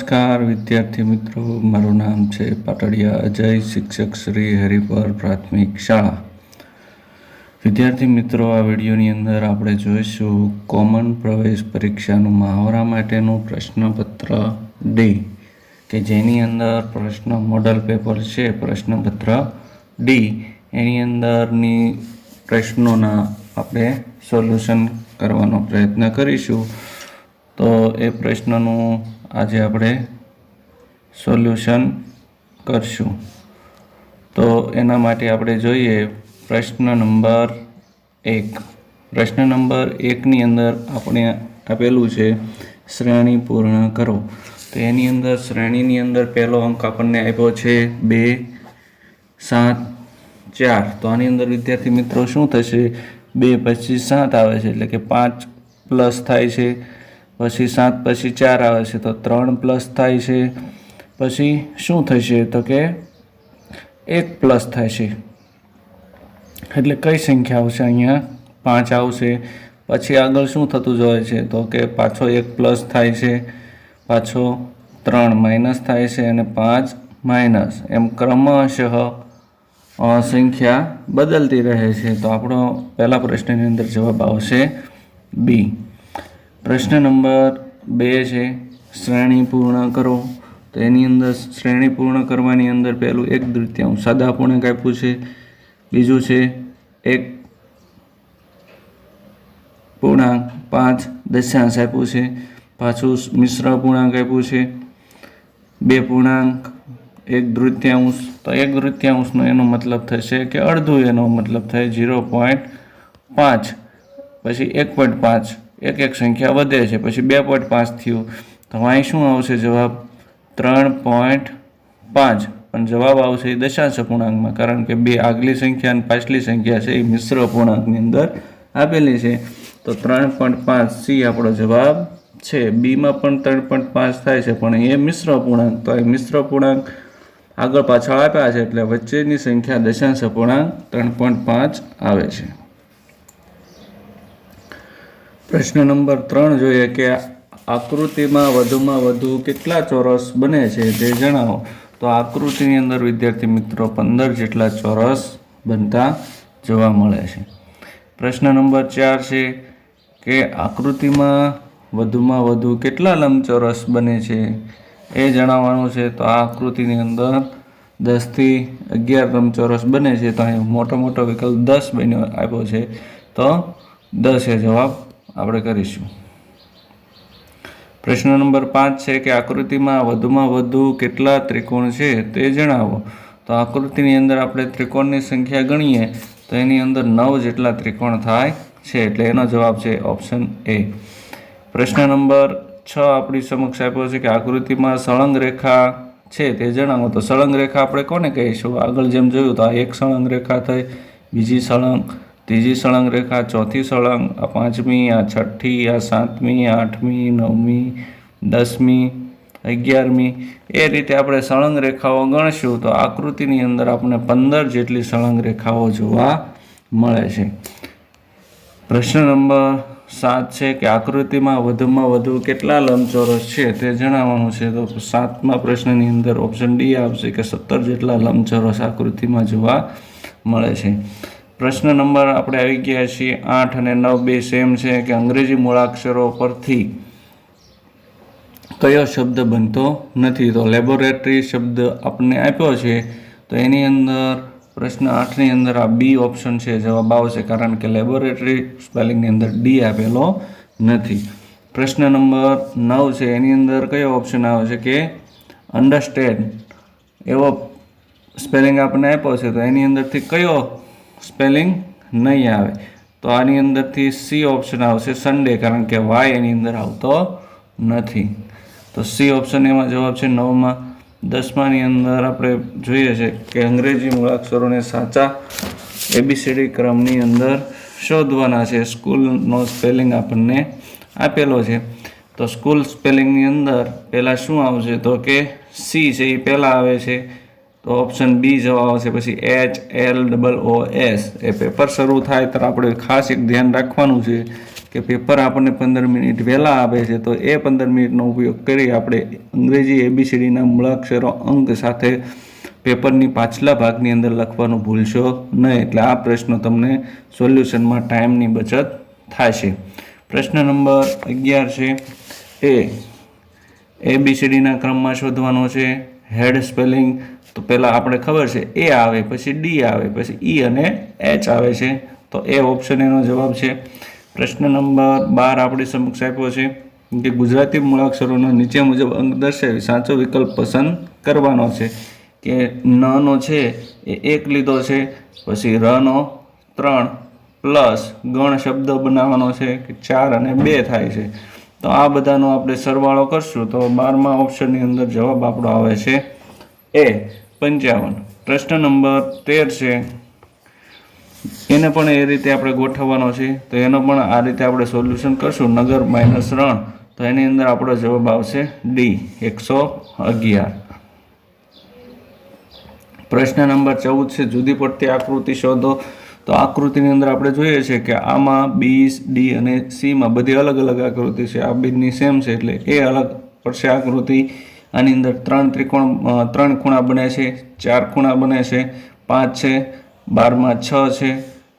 નમસ્કાર વિદ્યાર્થી મિત્રો, મારું નામ છે પાટડિયા અજય, શિક્ષક શ્રી હરિપર પ્રાથમિક શાળા. વિદ્યાર્થી મિત્રો, આ વિડીયોની અંદર આપણે જોઈશું કોમન પ્રવેશ પરીક્ષાનું મહાવરા માટેનું પ્રશ્નપત્ર ડી, કે જેની અંદર પ્રશ્ન મોડલ પેપર છે પ્રશ્નપત્ર ડી, એની અંદરની પ્રશ્નોના આપણે સોલ્યુશન કરવાનો પ્રયત્ન કરીશું. તો એ પ્રશ્નનું આજે આપણે સોલ્યુશન કરશું. તો એના માટે આપણે જોઈએ પ્રશ્ન નંબર 1. પ્રશ્ન નંબર 1ની અંદર આપણે આપેલું છે શ્રેણી પૂર્ણ કરો. તો એની અંદર શ્રેણીની અંદર પહેલો અંક આપણને આપ્યો છે 2, 7, 4. તો આની અંદર વિદ્યાર્થી મિત્રો શું થશે? 2 પછી 7 આવે છે એટલે કે 5 પ્લસ થાય છે. પછી 7 પછી 4 આવે છે તો 3 પ્લસ થાય છે. પછી શું થશે? તો કે 1 પ્લસ થાય છે. એટલે કઈ સંખ્યા આવશે? અહીંયા 5 આવશે. પછી આગળ શું થતું જાય છે? તો કે પાછો 1 પ્લસ થાય છે, પાછો 3 માઇનસ થાય છે અને 5 માઇનસ, એમ ક્રમશઃ સંખ્યા બદલતી રહે છે. તો આપણો પહેલા પ્રશ્નની અંદર જવાબ આવશે બી. પ્રશ્ન નંબર 2 છે શ્રેણી પૂર્ણ કરો. તો એની અંદર શ્રેણી પૂર્ણ કરવાની અંદર પહેલું 1/3 સાદા અપૂર્ણાંક આપ્યું છે, બીજું છે 1.5 દશાંશ આપ્યું છે, પાછું મિશ્ર અપૂર્ણાંક આપ્યું છે 2.1/3. તો 1/3 એનો મતલબ થશે કે અડધું, એનો મતલબ થાય 0.5. પછી 1.5, એક સંખ્યા વધે છે, પછી 2.5 થયું. તો અહીં શું આવશે જવાબ? 3.5. પણ જવાબ આવશે એ દશાંશ અપૂર્ણાંકમાં, કારણ કે બે આગલી સંખ્યા અને પાછલી સંખ્યા છે એ મિશ્ર અપૂર્ણાંકની અંદર આપેલી છે. તો 3.5 સી આપણો જવાબ છે. બીમાં પણ 3.5 થાય છે પણ એ મિશ્ર અપૂર્ણાંક, તો એ મિશ્ર અપૂર્ણાંક આગળ પાછળ આપ્યા છે એટલે વચ્ચેની સંખ્યા દશાંશ અપૂર્ણાંક 3.5 આવે છે. પ્રશ્ન નંબર 3 જોઈએ કે આકૃતિમાં વધુમાં વધુ કેટલા ચોરસ બને છે તે જણાવો. તો આકૃતિની અંદર વિદ્યાર્થી મિત્રો 15 જેટલા ચોરસ બનતા જોવા મળે છે. પ્રશ્ન નંબર 4 છે કે આકૃતિમાં વધુમાં વધુ કેટલા લંબચોરસ બને છે એ જણાવવાનું છે. તો આ આકૃતિની અંદર 10 થી 11 લંબચોરસ બને છે. તો અહીં મોટો વિકલ્પ 10 બન્યો આપ્યો છે, તો 10 એ જવાબ આપણે કરીશું. પ્રશ્ન નંબર 5 છે કે આકૃતિમાં વધુમાં વધુ કેટલા ત્રિકોણ છે તે જણાવો. તો આકૃતિની અંદર આપણે ત્રિકોણની સંખ્યા ગણીએ તો એની અંદર 9 જેટલા ત્રિકોણ થાય છે, એટલે એનો જવાબ છે ઓપ્શન એ. પ્રશ્ન નંબર 6 આપણી સમક્ષ આપ્યો છે કે આકૃતિમાં સળંગ રેખા છે તે જણાવો. તો સળંગ રેખા આપણે કોને કહીશું? આગળ જેમ જોયું તો આ એક સળંગ રેખા થઈ, બીજી સળંગ, ત્રીજી સળંગ રેખા, ચોથી સળંગ, આ 5મી, આ 6ઠી, આ 7મી, 8મી, 9મી, 10મી, 11મી, એ રીતે આપણે સળંગ રેખાઓ ગણશું તો આકૃતિની અંદર આપણને 15 જેટલી સળંગ રેખાઓ જોવા મળે છે. પ્રશ્ન નંબર 7 છે કે આકૃતિમાં વધુમાં વધુ કેટલા લંબચોરસ છે તે જણાવવાનું છે. તો 7મા પ્રશ્નની અંદર ઓપ્શન ડી આવશે કે 17 જેટલા લંબચોરસ આકૃતિમાં જોવા મળે છે. પ્રશ્ન નંબર આપણે આવી ગયા છીએ 8 અને 9 બે સેમ છે કે અંગ્રેજી મૂળાક્ષરો પરથી કયો શબ્દ બનતો નથી. તો લેબોરેટરી શબ્દ આપણને આપ્યો છે, તો એની અંદર પ્રશ્ન 8ની અંદર આ બી ઓપ્શન છે જવાબ આવશે, કારણ કે લેબોરેટરી સ્પેલિંગની અંદર ડી આપેલો નથી. પ્રશ્ન નંબર 9 છે એની અંદર કયો ઓપ્શન આવે છે કે અન્ડરસ્ટેન્ડ એવો સ્પેલિંગ આપણને આપ્યો છે, તો એની અંદરથી કયો સ્પેલિંગ નહીં આવે. તો આની અંદરથી સી ઓપ્શન આવશે સન્ડે, કારણ કે વાય એની અંદર આવતો નથી. તો સી ઓપ્શન એમાં જવાબ છે 9માં. 10માની અંદર આપણે જોઈએ છે કે અંગ્રેજી મૂળાક્ષરોને સાચા ABCD ક્રમની અંદર શોધવાના છે. સ્કૂલનો સ્પેલિંગ આપણને આપેલો છે, તો સ્કૂલ સ્પેલિંગની અંદર પહેલાં શું આવશે? તો કે સી છે એ પહેલાં આવે છે, તો ઓપ્શન બી જવાબ આવશે. પછી HLOOS એ પેપર શરૂ થાય તો આપણે ખાસ એક ધ્યાન રાખવાનું છે કે પેપર આપણને 15 મિનિટ વહેલા આપે છે, તો એ 15 મિનિટનો ઉપયોગ કરી આપણે અંગ્રેજી ABCDના મૂળાક્ષરો અંક સાથે પેપરની પાછલા ભાગની અંદર લખવાનું ભૂલશો નહીં. એટલે આ પ્રશ્ન તમને સોલ્યુશનમાં ટાઈમની બચત થશે. પ્રશ્ન નંબર 11 છે ABCDના ક્રમમાં શોધવાનો છે હેડ સ્પેલિંગ. તો પહેલાં આપણે ખબર છે A આવે, પછી D આવે, પછી E અને H આવે છે, તો એ ઓપ્શન એનો જવાબ છે. પ્રશ્ન નંબર 12 આપણી સમક્ષ આપ્યો છે કે ગુજરાતી મૂળાક્ષરોના નીચે મુજબ અંક દર્શાવી સાચો વિકલ્પ પસંદ કરવાનો છે. કે નનો છે એ 1 લીધો છે, પછી રનો 3 પ્લસ ગણ શબ્દ બનાવવાનો છે કે 4 અને 2 થાય છે. તો આ બધાનો આપણે સરવાળો કરશું તો 12મા ઓપ્શનની અંદર જવાબ આપણો આવે છે A 55. પ્રશ્ન નંબર 13 છે એને પણ એ રીતે આપણે ગોઠવવાનો છે, તો એનો પણ આ રીતે આપણે સોલ્યુશન કરશું. નગર માઇનસ રણ, તો એની અંદર આપણો જવાબ આવશે D 111. પ્રશ્ન નંબર 14 છે જુદી પડતી આકૃતિ શોધો. તો આકૃતિની અંદર આપણે જોઈએ છે કે આમાં બી, ડી અને સીમાં બધી અલગ અલગ આકૃતિ છે. આ બીની સેમ છે એટલે એ અલગ પડશે આકૃતિ. આની અંદર 3 ખૂણા બને છે, 4 ખૂણા બને છે, 5 છે, 12માં 6 છે,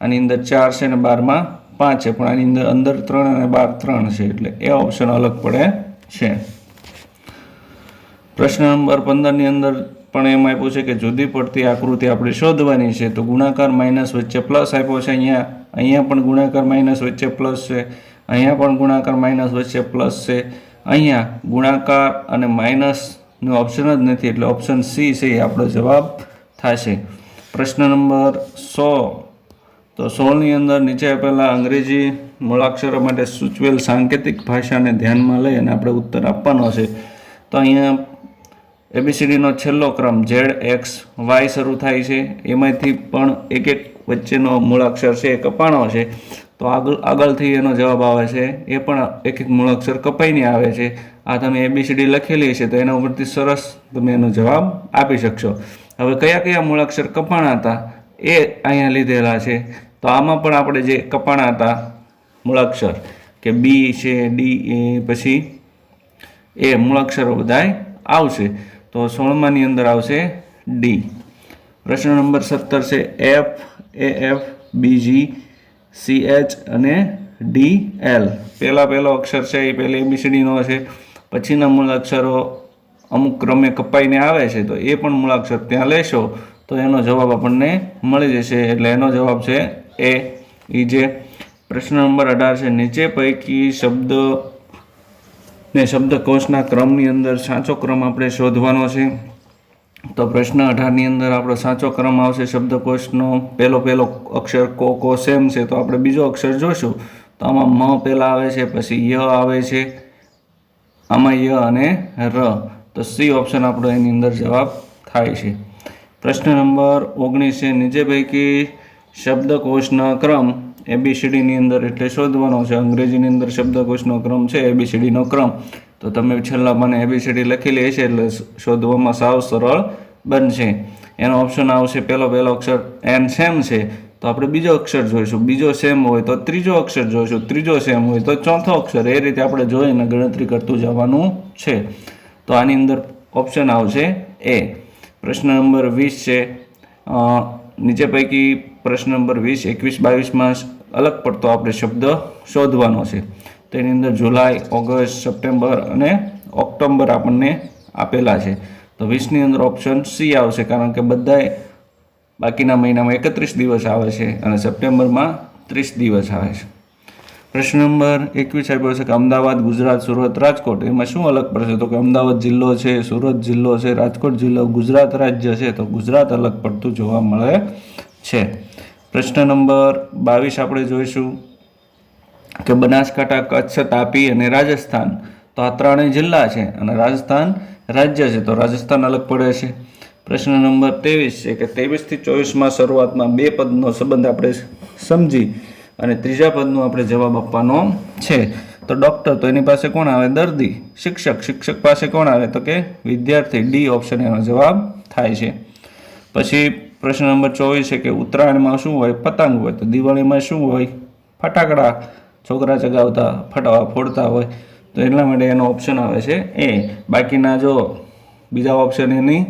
આની અંદર 4 છે અને 12માં 5 છે, પણ આની અંદર 3 અને 12 3 છે, એટલે એ ઓપ્શન અલગ પડે છે. પ્રશ્ન નંબર 15ની અંદર પણ એમ આપ્યું છે કે જુદી પડતી આકૃતિ આપણે શોધવાની છે. તો ગુણાકાર માઇનસ વચ્ચે પ્લસ આપ્યો છે. અહીંયા પણ ગુણાકાર માઇનસ વચ્ચે પ્લસ છે, અહીંયા પણ ગુણાકાર માઇનસ વચ્ચે પ્લસ છે, અહીંયા ગુણાકાર અને માઇનસનો ઓપ્શન જ નથી, એટલે ઓપ્શન સી છે એ આપણો જવાબ થશે. પ્રશ્ન નંબર 16. તો 16ની અંદર નીચે આપેલા અંગ્રેજી મૂળાક્ષરો માટે સૂચવેલ સાંકેતિક ભાષાને ધ્યાનમાં લઈ અને આપણે ઉત્તર આપવાનો છે. તો અહીંયા ABCDનો છેલ્લો ક્રમ ZXY શરૂ થાય છે, એમાંથી પણ એક વચ્ચેનો મૂળાક્ષર છે એ કપાણો છે, તો આગળથી એનો જવાબ આવે છે એ પણ એક મૂળાક્ષર કપાઈને આવે છે. આ તમે ABCD લખેલી છે તો એના ઉપરથી સરસ તમે એનો જવાબ આપી શકશો. હવે કયા કયા મૂળાક્ષર કપાણા હતા એ અહીંયા લીધેલા છે. તો આમાં પણ આપણે જે કપાણા હતા મૂળાક્ષર કે બી છે, ડી પછી એ મૂળાક્ષરો બધાય આવશે. તો 16માની અંદર આવશે ડી. પ્રશ્ન નંબર 17 છે FAF BG CH અને DL. પહેલો અક્ષર છે એ પહેલે ABCDનો છે, પછીના મૂળાક્ષરો અમુક ક્રમે કપાઈને આવે છે, તો એ પણ મૂળાક્ષર ત્યાં લેશો તો એનો જવાબ આપણને મળી જશે, એટલે એનો જવાબ છે A EJ. પ્રશ્ન નંબર 18 છે નીચે પૈકી શબ્દકોશના ક્રમની અંદર સાચો ક્રમ આપણે શોધવાનો છે. તો પ્રશ્ન 18ની અંદર આપણો સાચો ક્રમ આવશે શબ્દકોશનો. પહેલો અક્ષર કો સેમ છે, તો આપણે બીજો અક્ષર જોશું તો આમાં મ પહેલા આવે છે, પછી ય આવે છે, આમાં ય અને ર, તો સી ઓપ્શન આપણો એની અંદર જવાબ થાય છે. પ્રશ્ન નંબર 19 છે નીચે પૈકી શબ્દકોશનો ક્રમ ABCDની અંદર એટલે શોધવાનો છે. અંગ્રેજીની અંદર શબ્દકોશનો ક્રમ છે ABCDનો ક્રમ, તો તમે છેલ્લા મને ABCD લખેલી હશે એટલે શોધવામાં સાવ સરળ બનશે. એનો ઓપ્શન આવશે પહેલો અક્ષર એન સેમ છે, તો આપણે બીજો અક્ષર જોઈશું, બીજો સેમ હોય તો ત્રીજો અક્ષર જોઈશું, ત્રીજો સેમ હોય તો ચોથો અક્ષર, એ રીતે આપણે જોઈને ગણતરી કરતું જવાનું છે. તો આની અંદર ઓપ્શન આવશે એ. પ્રશ્ન નંબર 20 છે નીચે પૈકી પ્રશ્ન નંબર 20, 21, 22માં અલગ પડતો આપણે શબ્દ શોધવાનો છે. તો એની અંદર જુલાઈ, ઓગસ્ટ, સપ્ટેમ્બર અને ઓક્ટોબર આપણને આપેલા છે. તો 20ની અંદર ઓપ્શન સી આવશે, કારણ કે બધાય બાકીના મહિનામાં 31 દિવસ આવે છે અને સપ્ટેમ્બરમાં 30 દિવસ આવે છે. પ્રશ્ન નંબર 21 આપ્યો છે કે અમદાવાદ, ગુજરાત, સુરત, રાજકોટ એમાં શું અલગ પડશે? તો કે અમદાવાદ જિલ્લો છે, સુરત જિલ્લો છે, રાજકોટ જિલ્લો, ગુજરાત રાજ્ય છે, તો ગુજરાત અલગ પડતું જોવા મળે છે. પ્રશ્ન નંબર 22 આપણે જોઈશું કે બનાસકાંઠા, કચ્છ, તાપી અને રાજસ્થાન, તો આ ત્રણેય જિલ્લા છે અને રાજસ્થાન રાજ્ય છે, તો રાજસ્થાન અલગ પડે છે. પ્રશ્ન નંબર 23 છે કે 23 થી 24માં શરૂઆતમાં બે પદનો સંબંધ આપણે સમજી અને ત્રીજા પદનો આપણે જવાબ આપવાનો છે. તો ડૉક્ટર, તો એની પાસે કોણ આવે? દર્દી. શિક્ષક પાસે કોણ આવે? તો કે વિદ્યાર્થી. ડી ઓપ્શન એનો જવાબ થાય છે. પછી પ્રશ્ન નંબર 24 છે કે ઉત્તરાયણમાં શું હોય? પતંગ હોય. તો દિવાળીમાં શું હોય? ફટાકડા છોકરા ચગાવતા ફોડતા હોય. તો એટલા માટે એનો ઓપ્શન આવે છે એ. બાકીના જો બીજા ઓપ્શન એની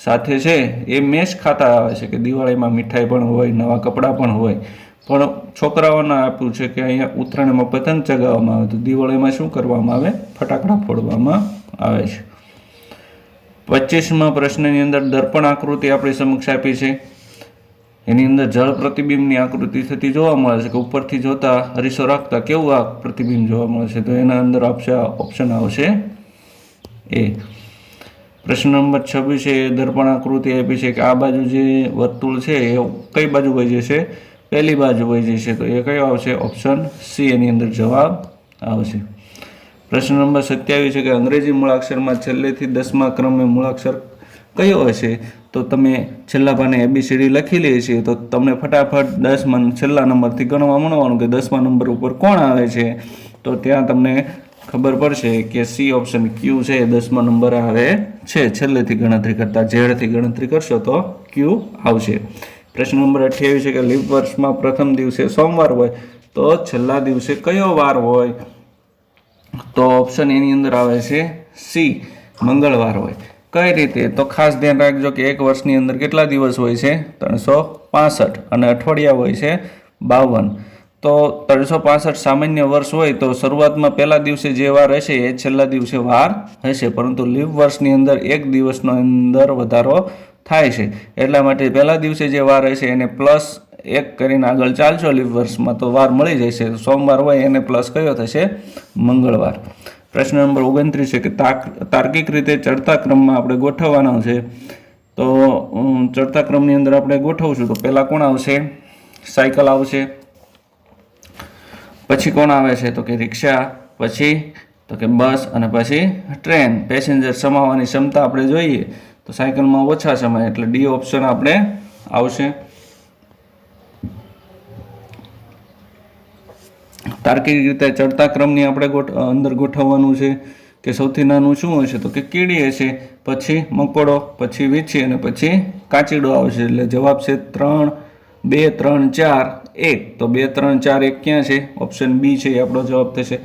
સાથે છે એ મેચ ખાતા આવે છે કે દિવાળીમાં મીઠાઈ પણ હોય, નવા કપડાં પણ હોય, પણ છોકરાઓને આપ્યું છે કે અહીંયા ઉત્તરાયણમાં પતંગ ચગાવવામાં આવે, તો દિવાળીમાં શું કરવામાં આવે? ફટાકડા ફોડવામાં આવે છે. 25મા પ્રશ્નની અંદર દર્પણ આકૃતિ આપણી સમક્ષ આપી છે. એની અંદર જળ પ્રતિબિંબની આકૃતિ થતી જોવા મળે છે કે ઉપરથી જોતા અરીસો રાખતા કેવું આ પ્રતિબિંબ જોવા મળે છે? તો એના અંદર ઓપ્શન આવશે એ. પ્રશ્ન નંબર 26 છે દર્પણ આકૃતિ આપી છે કે આ બાજુ જે વર્તુળ છે એ કઈ બાજુ વહી જશે? પહેલી બાજુ વહી જશે. તો એ કયો આવશે? ઓપ્શન સી એની અંદર જવાબ આવશે. પ્રશ્ન નંબર 27 છે કે અંગ્રેજી મૂળાક્ષરમાં છેલ્લેથી 10મા ક્રમે મૂળાક્ષર કયો હશે? તો તમે છેલ્લા પાને ABCD લખી લઈએ છીએ તો તમને ફટાફટ 10મા છેલ્લા નંબરથી ગણવા માંડવાનું કે 10મા નંબર ઉપર કોણ આવે છે? તો ત્યાં તમને ખબર પડશે કે સી ઓપ્શન ક્યુ છે 10મા નંબર આવે છે. છેલ્લેથી ગણતરી કરતા ઝેડથી ગણતરી કરશો તો ક્યુ આવશે. પ્રશ્ન નંબર 28 છે કે લીપ વર્ષમાં પ્રથમ દિવસે સોમવાર હોય તો છેલ્લા દિવસે કયો વાર હોય? તો ઓપ્શન એની અંદર આવે છે સી મંગળવાર હોય. કઈ રીતે? તો ખાસ ધ્યાન રાખજો કે એક વર્ષની અંદર કેટલા દિવસ હોય છે? 365 અને અઠવાડિયા હોય છે 52. તો 365 સામાન્ય વર્ષ હોય તો શરૂઆતમાં પહેલા દિવસે જે વાર હશે એ છેલ્લા દિવસે વાર હશે, પરંતુ લીપ વર્ષની અંદર એક દિવસનો અંદર વધારો થાય છે. એટલા માટે પહેલા દિવસે જે વાર હશે એને +1 કરીને આગળ ચાલશો લીપ વર્ષમાં તો વાર મળી જશે. સોમવાર હોય એને પ્લસ કયો થશે? મંગળવાર. પ્રશ્ન નંબર 29 છે કે તાર્કિક રીતે ચડતા ક્રમમાં આપણે ગોઠવવાનો છે. તો ચડતા ક્રમની અંદર આપણે ગોઠવશું તો પહેલા કોણ આવશે? સાયકલ આવશે. પછી કોણ આવે છે? તો કે રિક્ષા, પછી તો કે બસ અને પછી ટ્રેન. પેસેન્જર સમાવવાની ક્ષમતા આપણે જોઈએ તો સાયકલમાં ઓછા સમાય એટલે ડી ઓપ્શન આપણે આવશે. તાર્કિક રીતે ચડતા ક્રમની આપણે અંદર ગોઠવવાનું છે કે સૌથી નાનું શું હશે? તો કે કીડી હશે, પછી મકોડો, પછી વીછી અને પછી કાચીડો આવશે. એટલે જવાબ છે 3, 2, 3, 4, 1. તો 2, 3, 4, 1 ક્યાં છે? ઓપ્શન બી છે એ આપણો જવાબ થશે.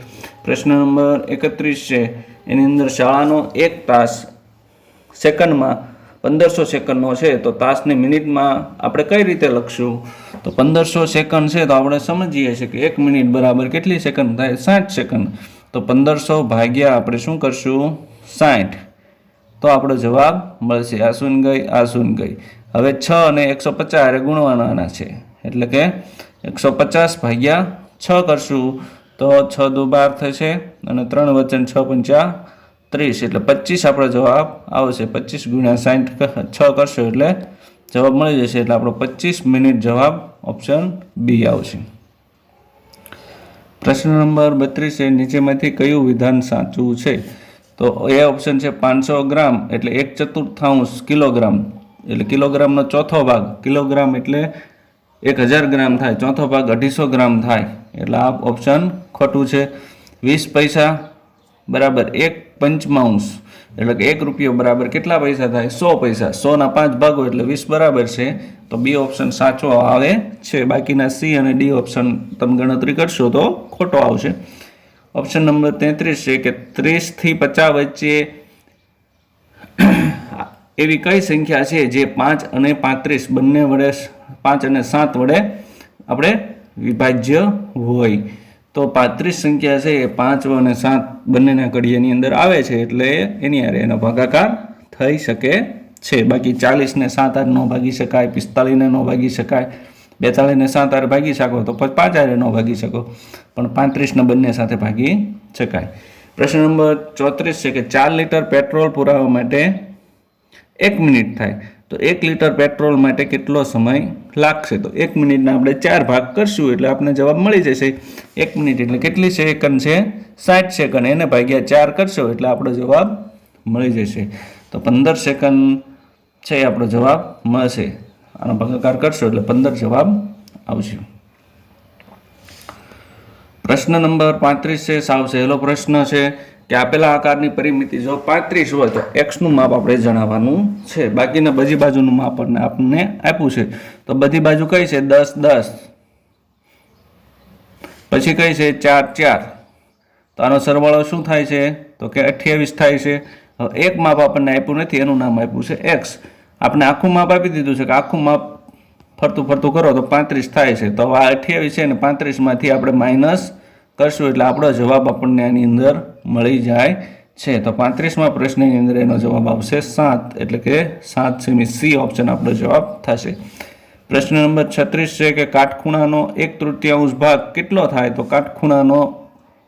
પ્રશ્ન નંબર 31 છે એની અંદર શાળાનો 1 તાસ સેકન્ડમાં 1500 સેકન્ડનો છે તો તાસને મિનિટમાં આપણે કઈ રીતે લખશું? તો 1500 સેકન્ડ છે તો આપણે સમજીએ છીએ કે 1 મિનિટ બરાબર કેટલી સેકન્ડ થાય? 60 સેકન્ડ. તો 1500 ભાગ્યા આપણે શું કરશું? 60. તો આપણો જવાબ મળશે. આ શૂન્ય ગઈ, આ શૂન્ય ગઈ. હવે 6 અને 150 ગુણવાના છે એટલે કે 150 ભાગ્યા 6 કરશું તો 6 દુ 12 થશે અને 3 વચન 6 પંચા 30 એટલે 25 આપણો જવાબ આવશે. 25 ગુણ્યા 60 6 કરશો એટલે જવાબ મળી જશે. એટલે આપણો 25 મિનિટ જવાબ ઓપ્શન બી આવશે. પ્રશ્ન નંબર 32 છે નીચેમાંથી કયું વિધાન સાચું છે? તો એ ઓપ્શન છે 500 ગ્રામ એટલે 1/4 કિલોગ્રામ એટલે કિલોગ્રામનો ચોથો ભાગ. કિલોગ્રામ એટલે 1000 ગ્રામ થાય, ચોથો ભાગ 250 ગ્રામ થાય એટલે આ ઓપ્શન ખોટું છે. 20 પૈસા બરાબર 1/5 એટલે કે 1 રૂપિયો બરાબર કેટલા પૈસા થાય? 100 પૈસા. 100ના 5 ભાગો એટલે 20 બરાબર છે. તો બી ઓપ્શન સાચો આવે છે. બાકીના સી અને ડી ઓપ્શન તમે ગણતરી કરશો તો ખોટો આવશે. ઓપ્શન નંબર 33 છે કે 30 થી 50 વચ્ચે એવી કઈ સંખ્યા છે જે 5 અને 35 બંને વડે 5 અને 7 વડે આપણે વિભાજ્ય હોય? તો 35 સંખ્યા છે એ 5 અને 7 બંનેના કડિયાની અંદર આવે છે એટલે એની હારે એનો ભાગાકાર થઈ શકે છે. બાકી 40 ને 7 હારે ન ભાગી શકાય, 45 ને ન ભાગી શકાય, 42 ને 7 હારે ભાગી શકો તો 5 હારે ન ભાગી શકો, પણ 35 ને બંને સાથે ભાગી શકાય. પ્રશ્ન નંબર 34 છે કે 4 લીટર પેટ્રોલ પુરાવા માટે 1 મિનિટ થાય તો 1 લીટર પેટ્રોલ માટે કેટલો સમય લાગશે? તો 1 મિનિટના આપણે 4 ભાગ કરશું એટલે આપણને જવાબ મળી જશે. 1 મિનિટ એટલે કેટલી સેકન્ડ છે? 60 સેકન્ડ. એને ભાગ્યા 4 કરશો એટલે આપણો જવાબ મળી જશે. તો 15 સેકન્ડ છે આપણો જવાબ મળશે. આનો ભાગાકાર કરશો એટલે 15 જવાબ આવશે. પ્રશ્ન નંબર 35 છે સાવ સહેલો પ્રશ્ન છે. કે આપેલા આકારની પરિમિતિ જો 35 હોય તો એક્સનું માપ આપણે જણાવવાનું છે. બાકીના બધી બાજુનું માપ આપણને આપ્યું છે. તો બધી બાજુ કઈ છે 10 10, પછી કઈ છે 4 4, તો આનો સરવાળો શું થાય છે તો કે 28 થાય છે. હવે એક માપ આપણને આપ્યું નથી, એનું નામ આપ્યું છે એક્સ. આપણે આખું માપ આપી દીધું છે કે આખું માપ ફરતું ફરતું કરો તો 35 થાય છે. તો આ 28 છે ને 35માંથી આપણે માઇનસ કરશું એટલે આપણો જવાબ આપણને આની અંદર મળી જાય છે. તો 35મા પ્રશ્નની અંદર એનો જવાબ આવશે 7, એટલે કે 7 સેમી. સી ઓપ્શન આપણો જવાબ થશે. પ્રશ્ન નંબર 36 છે કે કાટખૂણાનો 1/3 ભાગ કેટલો થાય? તો કાટખૂણાનો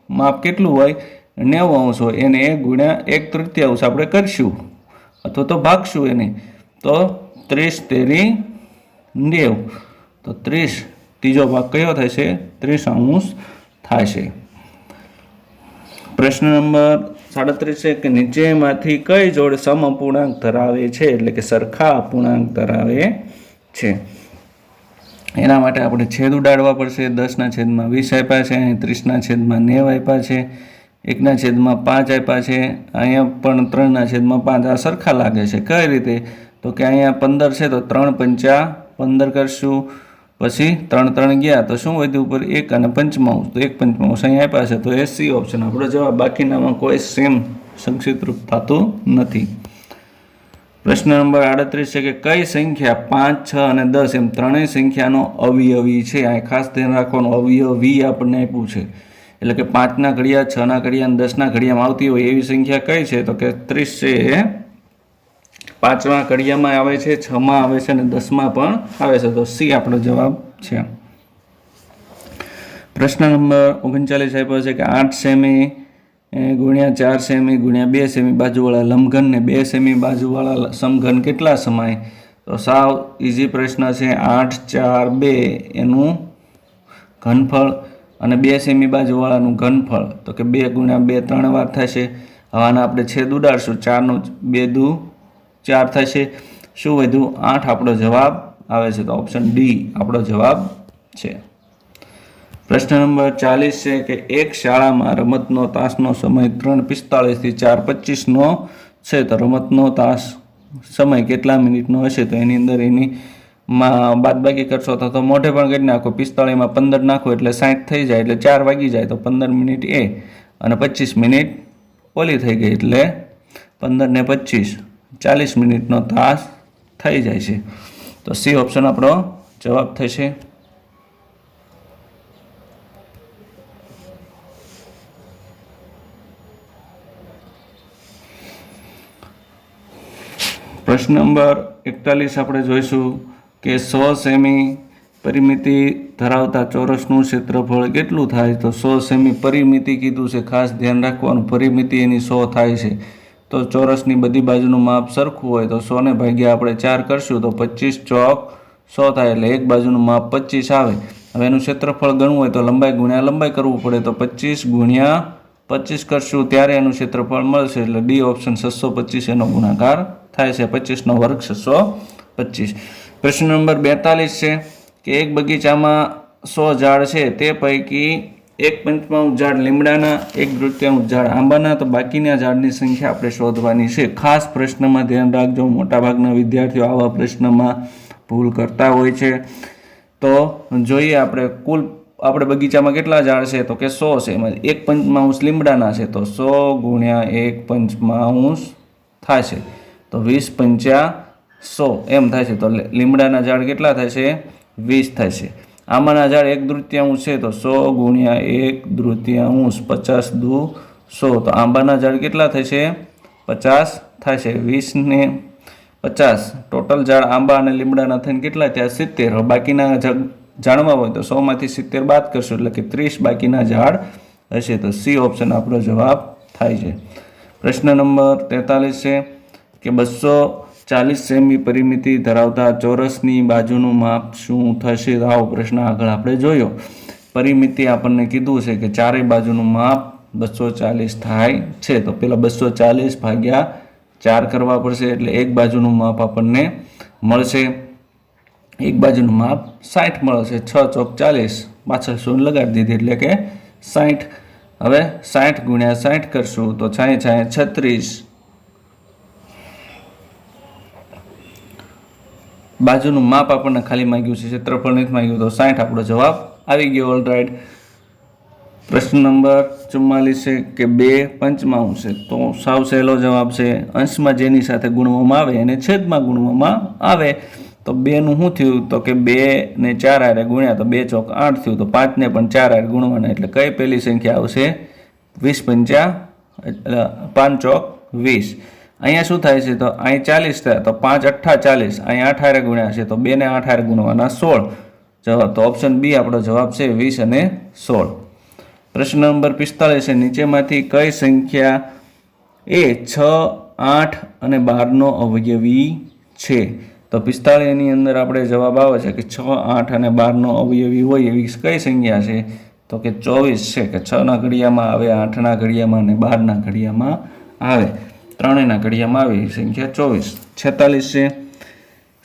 માપ કેટલું હોય? 90 હોય. એને 1 ગુણ્યા 1/3 આપણે કરીશું અથવા તો ભાગશું એને. તો 30 તેરી 90, તો 30 ત્રીજો ભાગ કયો થશે? 30° થશે. પ્રશ્ન નંબર 37 છે કે નીચેમાંથી કઈ જોડ સમઅપૂર્ણાંક ધરાવે છે, એટલે કે સરખા અપૂર્ણાંક ધરાવે છે? એના માટે આપણે છેદ ઉડાડવા પડશે. 10/20 આપ્યા છે, 30/90 આપ્યા છે, 1/5 આપ્યા છે, અહીંયા પણ 3/5. આ સરખા લાગે છે. કઈ રીતે? તો કે અહીંયા 15 છે તો 3 × 5 15 કરશું, પછી 3 3 ગયા તો શું વધ્યું ઉપર 1 અને 5 તો 1/5 અહીંયા આપ્યા છે. તો એ સી ઓપ્શન આપણો જવાબ. બાકીનામાં કોઈ સેમ સંક્ષિપ્તરૂપ થતું નથી. પ્રશ્ન નંબર 38 છે કે કઈ સંખ્યા 5 6 અને 10 એમ ત્રણેય સંખ્યાનો અવયવી છે? આ ખાસ ધ્યાન રાખવાનું, અવયવી આપણને આપ્યું છે. એટલે કે 5ના ઘડિયા, 6ના ઘડિયા અને 10ના ઘડિયામાં આવતી હોય એવી સંખ્યા કઈ છે? તો કે 30 છે. એ 5મા ઘડિયામાં આવે છે, 6માં આવે છે અને 10માં પણ આવે છે. તો સી આપણો જવાબ છે. પ્રશ્ન નંબર 39 આપ્યો છે કે 8 સેમી ગુણ્યા 4 સેમી ગુણ્યા 2 સેમી બાજુવાળા લંબઘન ને 2 સેમી બાજુવાળા સમઘન કેટલા સમાય? તો સાવ ઇઝી પ્રશ્ન છે. 8 4 2 એનું ઘનફળ અને 2 સેમી બાજુવાળાનું ઘનફળ. તો કે 2 ગુણ્યા 2 3 વાર થશે. હવે આને આપણે છેદ ઉડાડશું. 4 2 દુ 4 થશે. શું વધ્યું? 8 આપણો જવાબ આવે છે. તો ઓપ્શન ડી આપણો જવાબ છે. પ્રશ્ન નંબર 40 છે કે એક શાળામાં રમતનો તાસનો સમય 3:45 થી 4:25 છે. તો રમતનો તાસ સમય કેટલા મિનિટનો હશે? તો એની અંદર એની બાદબાકી કરશો તો મોઢે પણ કરી નાખો. 45માં 15 નાખો એટલે 60 થઈ જાય, એટલે 4 વાગી જાય. તો 15 મિનિટ એ અને 25 મિનિટ ઓલી થઈ ગઈ, એટલે 15 ને 25 40 મિનિટનો તાસ થઈ જાય છે. તો સી ઓપ્શન આપણો જવાબ થશે. પ્રશ્ન નંબર 41 આપણે જોઈશું કે 100 સેમી પરિમિતિ ધરાવતા ચોરસનું ક્ષેત્રફળ કેટલું થાય? તો 100 સેમી પરિમિતિ કીધું છે, ખાસ ધ્યાન રાખવાનું. પરિમિતિ એની 100 થાય છે. તો ચોરસની બધી બાજુનું માપ સરખું હોય તો 100 ને ભાગ્યા આપણે 4 કરશું તો 25 ચોક 100 થાય, એટલે એક બાજુનું માપ 25 આવે. હવે એનું ક્ષેત્રફળ ગણવું હોય તો લંબાઈ ગુણ્યા લંબાઈ કરવું પડે. તો 25 ગુણ્યા 25 કરશું ત્યારે એનું ક્ષેત્રફળ મળશે. એટલે ડી ઓપ્શન 625 એનો ગુણાકાર થાય છે. 25નો વર્ગ 625. પ્રશ્ન નંબર 42 છે કે એક બગીચામાં 100 ઝાડ છે, તે પૈકી 1/5 ઝાડ લીમડાના, 1/3 ઝાડ આંબાના, તો બાકીના ઝાડની સંખ્યા આપણે શોધવાની છે. ખાસ પ્રશ્નમાં ધ્યાન રાખજો, મોટાભાગના વિદ્યાર્થીઓ આવા પ્રશ્નમાં ભૂલ કરતા હોય છે. તો જોઈએ આપણે કુલ આપણે બગીચામાં કેટલા ઝાડ છે? તો કે 100 છે. એમાં 1/5 લીમડાના છે, તો 100 ગુણ્યા 1/5 થશે. તો 20 × 100 એમ થાય છે. તો લીમડાના ઝાડ કેટલા થશે? 20 થશે. આમાંના ઝાડ 1/3 છે, તો 100 ગુણ્યા 1/3 50 દુ 100. તો આંબાના ઝાડ કેટલા થશે? 50 થશે. 20 ને 50 ટોટલ ઝાડ આંબા અને લીમડાના થઈને કેટલા થયા? 70. બાકીના જાણવા હોય તો 100માંથી 70 બાદ કરશું એટલે કે 30 બાકીના ઝાડ હશે. તો સી ઓપ્શન આપણો જવાબ થાય છે. પ્રશ્ન નંબર 43 છે કે 240 સેમી પરિમિતિ ધરાવતા ચોરસની બાજુનું માપ શું થશે? આવો પ્રશ્ન આગળ આપણે જોયો. પરિમિતિ આપણને કીધું છે કે ચારેય બાજુનું માપ 240 થાય છે. તો પેલા 240 ભાગ્યા 4 કરવા પડશે, એટલે એક બાજુનું માપ આપણને મળશે. એક બાજુનું માપ 60 મળશે. 6 ચોક 40, પાછળ 0 લગાડી દીધી એટલે કે 60. હવે 60 ગુણ્યા 60 કરશું તો 6 36, બાજુનું માપ આપણને ખાલી માંગ્યું છે, ક્ષેત્રફળ નથી માંગ્યું, તો 60 આપણો જવાબ આવી ગયો. All right. પ્રશ્ન નંબર 44 છે કે 2 પંચમાંશ છે, તો સાવ સહેલો જવાબ છે. અંશમાં જેની સાથે ગુણવામાં આવે એને છેદમાં ગુણવામાં આવે. તો 2 નું શું થયું તો કે 2 ને 4 હારે ગુણ્યા તો 2 ચોક 8 થયું, તો 5 ને પણ 4 હારે ગુણવાના, એટલે કઈ પહેલી સંખ્યા આવશે? 20 પંચા એટલે 5 ચોક 20. અહીંયા શું થાય છે તો અહીં 40 થાય, તો 5 8 40, અહીં 8 હારે ગુણ્યા છે તો 2 ને 8 હારે ગુણવાના 16 જવાબ. તો ઓપ્શન બી આપણો જવાબ છે 20 અને 16. પ્રશ્ન નંબર 45 છે, નીચેમાંથી કઈ સંખ્યા એ 6, 8 અને 12 અવયવી છે? તો 45 ની અંદર આપણે જવાબ આવે છે કે 6, 8 અને 12 અવયવી હોય એવી કઈ સંખ્યા છે? તો કે 24 છે, કે 6 ના ઘડિયામાં આવે, 8 ના ઘડિયામાં અને 12 ના ઘડિયામાં આવે, ત્રણેયના ઘડિયામાં આવે એવી સંખ્યા 24. 46 છે,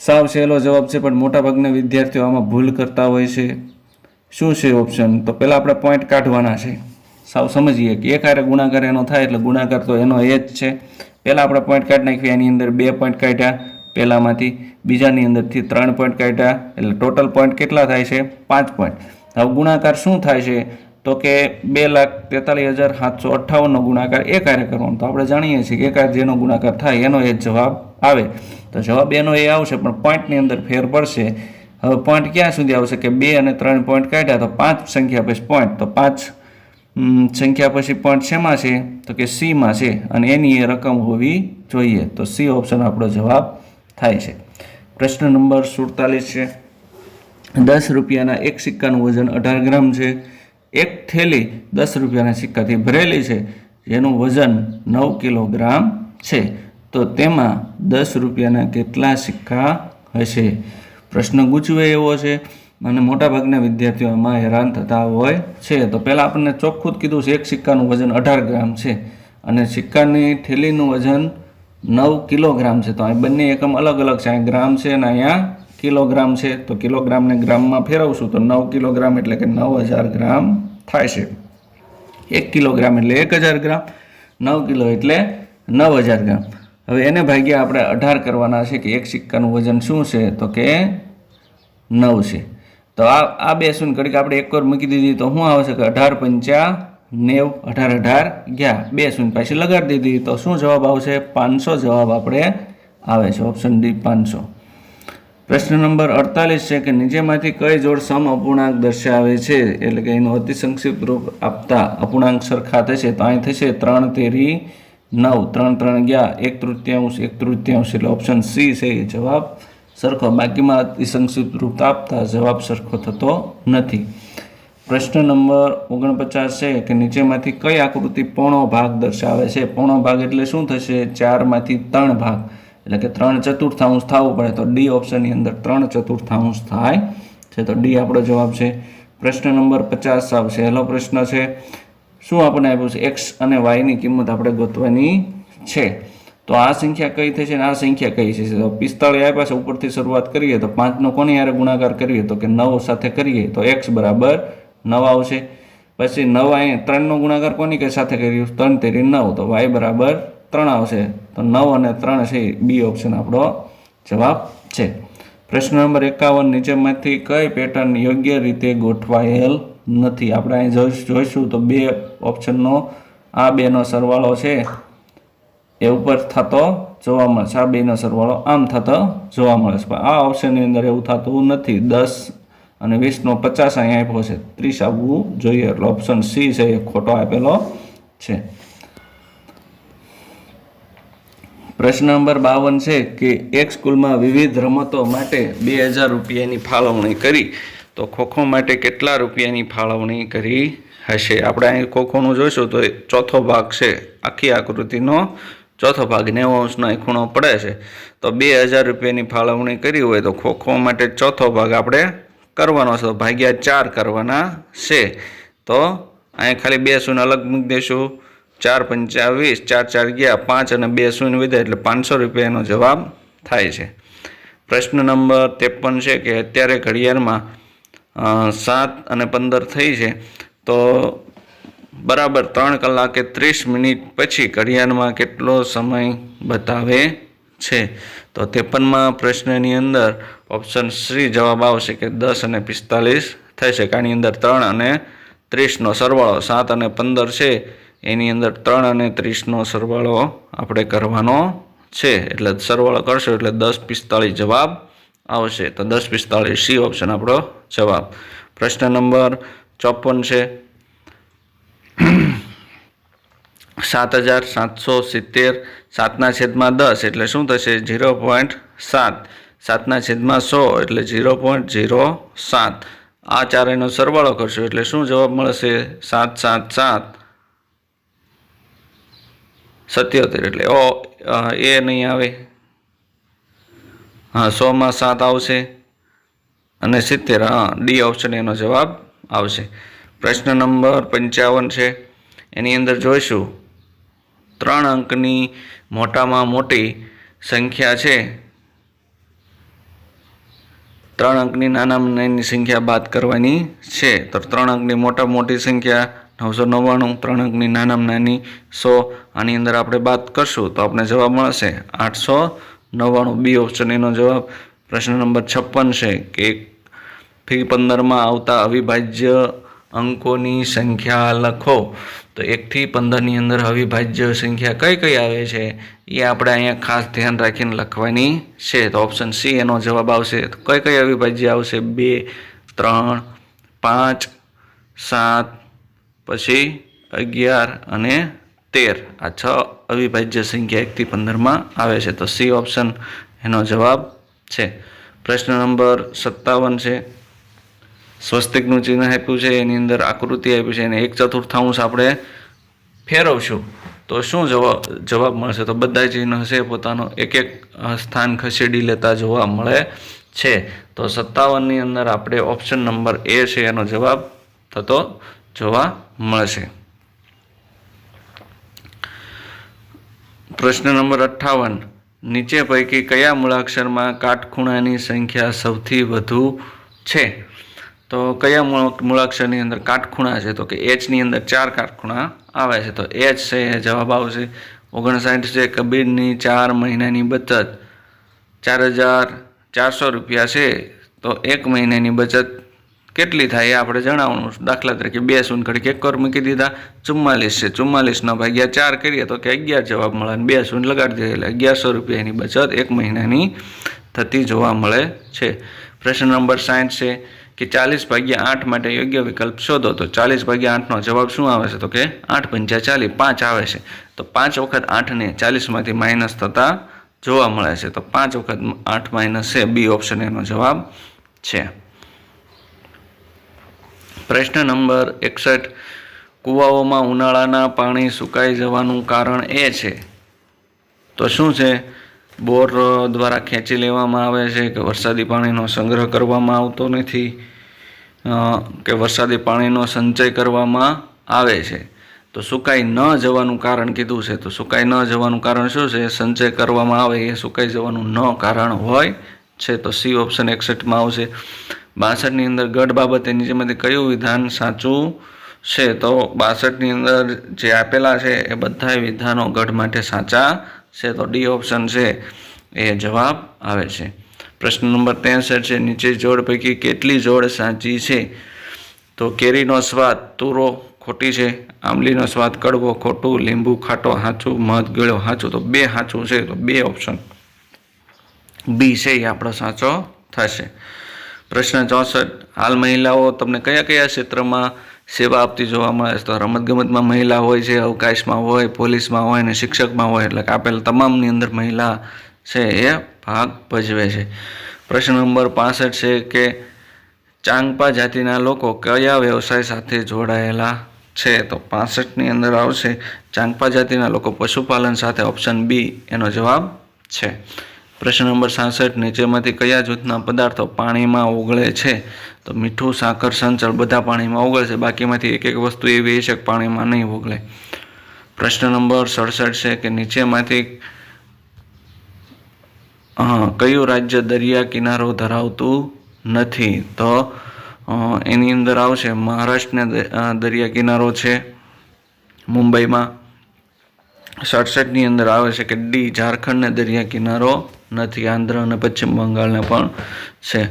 સાવ સહેલો જવાબ છે, પણ મોટાભાગના વિદ્યાર્થીઓ આમાં ભૂલ કરતા હોય છે. શું છે ઓપ્શન? તો પહેલાં આપણે પોઈન્ટ કાઢવાના છે. સાવ સમજીએ કે એક હારે ગુણાકાર એનો થાય એટલે ગુણાકાર તો એનો એ જ છે. પહેલાં આપણે પોઈન્ટ કાઢી નાખ્યા, એની અંદર 2 પોઈન્ટ કાઢ્યા પહેલાંમાંથી, બીજાની અંદરથી 3 પોઈન્ટ કાઢ્યા, એટલે ટોટલ પોઈન્ટ કેટલા થાય છે? 5 પોઈન્ટ. હવે ગુણાકાર શું થાય છે તો કે 2,43,758 ગુણાકાર એક હારે કરવાનો. તો આપણે જાણીએ છીએ કે એક હારે જેનો ગુણાકાર થાય એનો એ જવાબ આવે. તો જવાબ એનો એ આવશે, પણ પોઈન્ટની અંદર ફેર પડશે. હવે પોઈન્ટ ક્યાં સુધી આવશે કે 2 અને 3 પોઈન્ટ કાઢ્યા તો 5 સંખ્યા પછી પોઈન્ટ, તો 5 સંખ્યા પછી પોઈન્ટ શેમાં છે તો કે સીમાં છે, અને એની એ રકમ હોવી જોઈએ. તો સી ઓપ્શન આપણો જવાબ થાય છે. પ્રશ્ન નંબર 47 છે, 10 રૂપિયાના એક સિક્કાનું વજન 18 ગ્રામ છે. એક થેલી 10 રૂપિયાના સિક્કાથી ભરેલી છે જેનું વજન 9 કિલોગ્રામ છે, તો તેમાં 10 રૂપિયાના કેટલા સિક્કા હશે? પ્રશ્ન ગૂંચવે એવો છે અને મોટાભાગના વિદ્યાર્થીઓ એમાં હેરાન થતા હોય છે. તો પહેલાં આપણને ચોખ્ખું જ કીધું છે એક સિક્કાનું વજન 18 ગ્રામ છે અને સિક્કાની થેલીનું વજન 9 કિલોગ્રામ છે. તો અહીં બંને એકમ અલગ અલગ છે, અહીં ગ્રામ છે અને અહીંયા કિલોગ્રામ છે. તો કિલોગ્રામને ગ્રામમાં ફેરવશું તો 9 કિલોગ્રામ એટલે કે 9000 ગ્રામ થાય છે. 1 કિલોગ્રામ એટલે 1000 ગ્રામ, 9 કિલો એટલે 9000 ગ્રામ. હવે એને ભાગ્યા આપણે 18 કરવાના છે કે એક સિક્કાનું વજન શું છે તો કે 9 છે. તો આ બે શૂન્ય ઘડીક આપણે એક વાર મૂકી દીધી તો શું આવશે કે 18 પંચા 90, 18 18 ગયા, બે શૂન્ય પાછી લગાડી દીધી તો શું જવાબ આવશે? 500 જવાબ આપણે આવે છે. Option D 500. પ્રશ્ન નંબર 48 છે કે નીચેમાંથી કઈ જોડ સમ અપૂર્ણાંક દર્શાવે છે? એટલે કે એનું અતિ સંક્ષિપ્ત રૂપ આપતા અપૂર્ણાંક સરખા થશે. તો અહીં થશે 3 તેરી 9, 3 3 ગયા, 1/3, 1/3 એટલે ઓપ્શન સી છે એ જવાબ સરખો. બાકીમાં અતિ સંક્ષિપ્ત રૂપ આપતા જવાબ સરખો થતો નથી. પ્રશ્ન નંબર 49 છે કે નીચેમાંથી કઈ આકૃતિ પોણો ભાગ દર્શાવે છે? પોણો ભાગ એટલે શું થશે? 4માંથી 3 ભાગ, એટલે કે 3/4 થવું પડે. તો ડી ઓપ્શનની અંદર 3/4 થાય છે, તો ડી આપણો જવાબ છે. પ્રશ્ન નંબર 50 આવશે. પહેલો પ્રશ્ન છે, શું આપણે આપ્યું છે? એક્સ અને વાયની કિંમત આપણે ગોતવાની છે. તો આ સંખ્યા કઈ થશે અને આ સંખ્યા કઈ છે? તો 45 આપ્યા છે, ઉપરથી શરૂઆત કરીએ તો 5નો કોની હારે ગુણાકાર કરીએ તો કે 9 સાથે કરીએ તો x બરાબર 9 આવશે. પછી 9 અહીં 3નો ગુણાકાર કોની કઈ સાથે કર્યું? 3 તેરી 9, તો y બરાબર 3 આવશે. તો 9 અને 3 છે બી ઓપ્શન આપણો જવાબ છે. પ્રશ્ન નંબર 51, નીચેમાંથી કઈ પેટર્ન યોગ્ય રીતે ગોઠવાયેલ નથી? આપણે અહીં જોઈશું તો બે ઓપ્શનનો આ બેનો સરવાળો છે એ ઉપર થતો જોવા મળે છે, આ બેનો સરવાળો આમ થતો જોવા મળે છે, પણ આ ઓપ્શનની અંદર એવું થતું નથી. 10 અને 20નો 50 અહીં આપ્યો છે, 30 આવવું જોઈએ, એટલે ઓપ્શન સી છે એ ખોટો આપેલો છે. પ્રશ્ન નંબર 52 છે કે એક સ્કૂલમાં વિવિધ રમતો માટે 2000 રૂપિયાની ફાળવણી કરી તો ખોખો માટે કેટલા રૂપિયાની ફાળવણી કરી હશે? આપણે અહીં ખોખોનું જોઈશું તો ચોથો ભાગ છે, આખી આકૃતિનો ચોથો ભાગ 90° ખૂણો પડે છે. તો 2000 રૂપિયાની ફાળવણી કરી હોય તો ખોખો માટે ચોથો ભાગ આપણે કરવાનો છે, તો ભાગ્યા 4 કરવાના છે. તો અહીં ખાલી 2 શૂન્ય અલગ મૂકી દઈશું. 4 પંચા 20, 4 4 ગયા, 5 અને 2 શૂન્ય વધ્યા એટલે 500 રૂપિયાનો જવાબ થાય છે. પ્રશ્ન નંબર 53 છે કે અત્યારે ઘડિયાળમાં 7 અને 15 થઈ છે, તો બરાબર 3 કલાકે 30 મિનિટ પછી ઘડિયાળમાં કેટલો સમય બતાવે છે? તો 53મા પ્રશ્નની અંદર ઓપ્શન સી જવાબ આવશે કે 10 અને 45 થશે. આની અંદર 3 અને 30નો સરવાળો 7 અને 15 છે, એની અંદર 3 અને 30નો સરવાળો આપણે કરવાનો છે. એટલે સરવાળો કરશો એટલે 10:45 જવાબ આવશે. તો 10:45 સી ઓપ્શન આપણો જવાબ. પ્રશ્ન નંબર 54 છે 7,770 7/10 એટલે શું થશે? 0.7. 7/100 એટલે 0.07. આ ચારેયનો સરવાળો કરશો એટલે શું જવાબ મળશે? 7,7,7 એટલે એ નહીં આવે. હા, 100માં 7 આવશે અને 70. હા, ડી ઓપ્શન એનો જવાબ આવશે. પ્રશ્ન નંબર 55 છે, એની અંદર જોઈશું 3 અંકની મોટામાં મોટી સંખ્યા છે, 3 અંકની નાનામાં નાની સંખ્યા બાદ કરવાની છે. તો 3 અંકની મોટામાં મોટી સંખ્યા 999, 3 અંકની નાનામાં નાની 100. આની અંદર આપણે બાદ કરશું તો આપણે જવાબ મળશે 899. બી ઓપ્શન એનો જવાબ. પ્રશ્ન નંબર 56 છે કે 1 થી 15માં આવતા અવિભાજ્ય અંકોની સંખ્યા લખો. તો 1 થી 15ની અંદર અવિભાજ્ય સંખ્યા કઈ કઈ આવે છે એ આપણે અહીંયા ખાસ ધ્યાન રાખીને લખવાની છે. તો ઓપ્શન સી એનો જવાબ આવશે. તો કઈ કઈ અવિભાજ્ય આવશે? 2, 3, 5, 7, પછી 11 અને 13. આ 6 અવિભાજ્ય સંખ્યા 1 થી 15માં આવે છે. તો સી ઓપ્શન એનો જવાબ છે. પ્રશ્ન નંબર 57 છે, સ્વસ્તિકનું ચિહ્ન આપ્યું છે, એની અંદર આકૃતિ આપી છે, એને 1/4 આપણે ફેરવશું તો શું જવાબ મળશે? તો બધા ચિહ્નો છે પોતાનો એક એક સ્થાન ખસેડી લેતા જોવા મળે છે. તો 57ની અંદર આપણે ઓપ્શન નંબર એ છે એનો જવાબ થતો જોવા મળશે. પ્રશ્ન નંબર 58, નીચે પૈકી કયા મૂળાક્ષરમાં કાટખૂણાની સંખ્યા સૌથી વધુ છે? તો કયા મૂળાક્ષરની અંદર કાટખૂણા છે? તો કે એચની અંદર 4 કાટખૂણા આવે છે. તો એચ છે એ જવાબ આવશે. 59 છે, કબીરની 4 મહિનાની બચત 4,400 રૂપિયા છે. તો 1 મહિનાની બચત કેટલી થાય એ આપણે જણાવવાનું. દાખલા તરીકે 2 શૂન્ય ઘડીક 1 કર મૂકી દીધા, 44 છે, 44 ભાગ્યા 4 કરીએ તો કે 11 જવાબ મળે અને 2 શૂન્ય લગાડી દઈએ એટલે 1100 રૂપિયાની બચત 1 મહિનાની થતી જોવા મળે છે. પ્રશ્ન નંબર 60 છે કે 40/8 માટે યોગ્ય વિકલ્પ શોધો. તો 40/8નો જવાબ શું આવે છે? તો કે 8 × 40, 5 આવે છે. તો 5 વખત 8ને 40માંથી માઇનસ થતા જોવા મળે છે. તો 5 વખત 8 માઇનસ છે. બી ઓપ્શન એનો જવાબ છે. પ્રશ્ન નંબર 61, કૂવાઓમાં ઉનાળાના પાણી સુકાઈ જવાનું કારણ એ છે. તો શું છે? બોર દ્વારા ખેંચી લેવામાં આવે છે, કે વરસાદી પાણીનો સંગ્રહ કરવામાં આવતો નથી, કે વરસાદી પાણીનો સંચય કરવામાં આવે છે. તો સુકાઈ ન જવાનું કારણ કીધું છે. તો સુકાઈ ન જવાનું કારણ શું છે? સંચય કરવામાં આવે એ સુકાઈ જવાનું ન કારણ હોય છે. તો સી ઓપ્શન 61માં આવશે. 62ની અંદર ગઢ બાબતે નીચેમાંથી કયું વિધાન સાચું છે? તો 62ની અંદર જે આપેલા છે એ બધા વિધાનો ગઢ માટે સાચા છે. તો ડી ઓપ્શન છે એ જવાબ આવે છે. પ્રશ્ન નંબર 63 છે, નીચે જોડ પૈકી કેટલી જોડ સાચી છે? તો કેરીનો સ્વાદ તુરો ખોટી છે, આંબલીનો સ્વાદ કડવો ખોટું, લીંબુ ખાટો સાચું, મધ ગળ્યો સાચું. તો 2 સાચું છે. તો 2 ઓપ્શન બી છે એ આપણો સાચો થશે. પ્રશ્ન 64, હાલ મહિલાઓ તમને કયા કયા ક્ષેત્રમાં સેવા આપતી જોવા મળે છે? તો રમતગમતમાં મહિલા હોય છે, અવકાશમાં હોય, પોલીસમાં હોય અને શિક્ષકમાં હોય. એટલે કે આપેલ તમામની અંદર મહિલા છે એ ભાગ ભજવે છે. પ્રશ્ન નંબર 65 છે કે ચાંગપા જાતિના લોકો કયા વ્યવસાય સાથે જોડાયેલા છે? તો 65ની અંદર આવશે ચાંગપા જાતિના લોકો પશુપાલન સાથે. ઓપ્શન બી એનો જવાબ છે. પ્રશ્ન નંબર 66, નીચેમાંથી કયા જૂથના પદાર્થો પાણીમાં ઓગળે છે? તો મીઠું, સાકર, સંચળ બધા પાણીમાં ઓગળે છે. બાકીમાંથી એક એક વસ્તુ એવી છે કે પાણીમાં નહીં ઓગળે. પ્રશ્ન નંબર 67 છે કે નીચેમાંથી કયું રાજ્ય દરિયા કિનારો ધરાવતું નથી? તો એની અંદર આવશે મહારાષ્ટ્રને દરિયા કિનારો છે, મુંબઈમાં. 67ની અંદર આવે છે કે ડી ઝારખંડને દરિયા કિનારો નથી, આંધ્ર અને પશ્ચિમ બંગાળને પણ છે.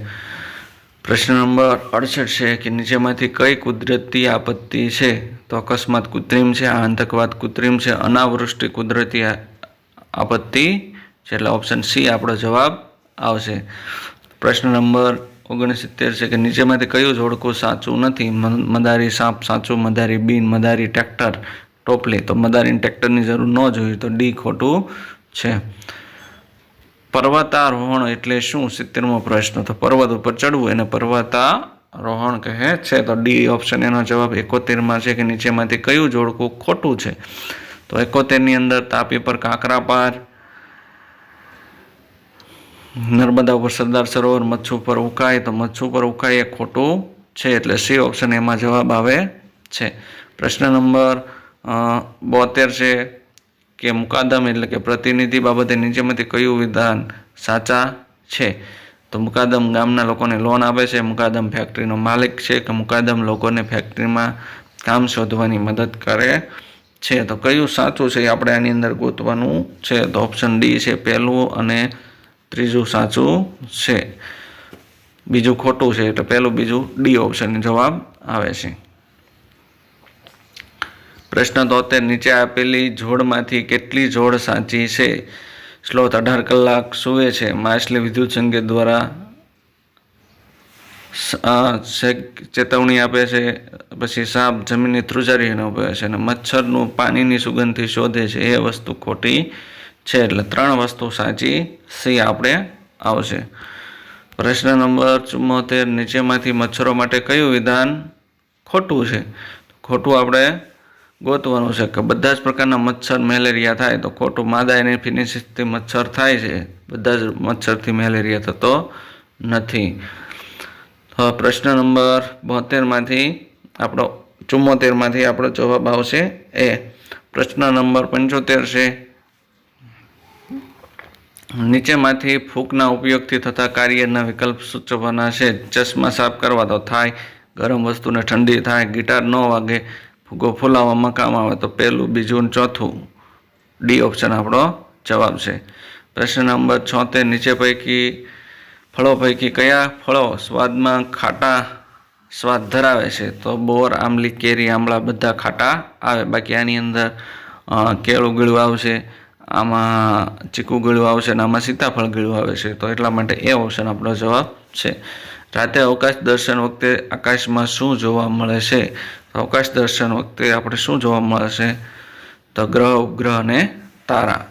પ્રશ્ન નંબર 68 છે કે નીચેમાંથી કઈ કુદરતી આપત્તિ છે? તો અકસ્માત કૃત્રિમ છે, આતંકવાદ કૃત્રિમ છે, અનાવૃષ્ટિ કુદરતી આપત્તિ છે. એટલે ઓપ્શન સી આપણો જવાબ આવશે. પ્રશ્ન નંબર 69 છે કે નીચેમાંથી કયું જોડકું સાચું નથી? મદારી સાપ સાચું, મદારી બીન, મદારી ટ્રેક્ટર ટોપલી. તો મદારી ટ્રેક્ટરની જરૂર ન જોઈએ તો ડી ખોટું છે. પર્વતારોહણ એટલે શું? 70મો પ્રશ્ન. તો પર્વત ઉપર ચડવું એને પર્વતારોહણ કહે છે. તો ડી ઓપ્શન એનો જવાબ 71માં છે કે નીચેમાંથી કયું જોડકું ખોટું છે? તો 71ની અંદર તાપી પર કાંકરા પાર, નર્મદા ઉપર સરદાર સરોવર, મચ્છુ પર ઉકાઈ. તો મચ્છુ પર ઉકાઈ એ ખોટું છે, એટલે સી ઓપ્શન એમાં જવાબ આવે છે. પ્રશ્ન નંબર 72 છે કે મુકાદમ એટલે કે પ્રતિનિધિ બાબતે નીચેમાંથી કયું વિધાન સાચા છે? તો મુકાદમ ગામના લોકોને લોન આપે છે, મુકાદમ ફેક્ટરીનો માલિક છે, કે મુકાદમ લોકોને ફેક્ટરીમાં કામ શોધવાની મદદ કરે છે. તો કયું સાચું છે એ આપણે આની અંદર ગોતવાનું છે. તો ઓપ્શન ડી છે પહેલું અને ત્રીજું સાચું છે, બીજું ખોટું છે. એટલે પહેલું બીજું ડી ઓપ્શન જવાબ આવે છે. પ્રશ્ન 73 નીચે આપેલી જોડમાંથી કેટલી જોડ સાચી છે? સ્લોથ 18 કલાક સૂવે છે, માછલી વિદ્યુત સંકેત દ્વારા ચેતવણી આપે છે, પછી સાપ જમીનની ધ્રુજારી અનુભવે છે, અને મચ્છરનું પાણીની સુગંધથી શોધે છે. એ વસ્તુ ખોટી છે. એટલે 3 વસ્તુ સાચી સી આપણે આવશે. પ્રશ્ન નંબર 74 નીચેમાંથી મચ્છરો માટે કયું વિધાન ખોટું છે? ખોટું આપણે ગોતવાનું છે કે બધા જ પ્રકારના મચ્છર મેલેરિયા થાય. તો ખોટું. માદા એનાફિલિસથી મચ્છર થાય છે, બધા જ મચ્છરથી મેલેરિયા થતો નથી. તો પ્રશ્ન નંબર 74માંથી આપણો 74માંથી આપણો જવાબ આવશે એ. પ્રશ્ન નંબર 75 છે નીચેમાંથી ફૂંકના ઉપયોગથી થતા કાર્યના વિકલ્પ સૂચવવાના છે. ચશ્મા સાફ કરવા તો થાય, ગરમ વસ્તુને ઠંડી થાય, ગિટાર ન વાગે, ફૂગો ફૂલાવવામાં કામ આવે. તો પહેલું, બીજું અને ચોથું ડી ઓપ્શન આપણો જવાબ છે. પ્રશ્ન નંબર 76 નીચે પૈકી ફળો પૈકી કયા ફળો સ્વાદમાં ખાટા સ્વાદ ધરાવે છે? તો બોર, આંબલી, કેરી, આમળા બધા ખાટા આવે. બાકી આની અંદર કેળું ગળું આવશે, આમાં ચીકુ ગળું આવશે અને આમાં સીતાફળ ગળું આવે છે. તો એટલા માટે એ ઓપ્શન આપણો જવાબ છે. રાતે અવકાશ દર્શન વખતે આકાશમાં શું જોવા મળે છે? અવકાશ દર્શન વખતે આપણે શું જોવા મળે છે? તો ગ્રહ, ઉપગ્રહ અને તારા.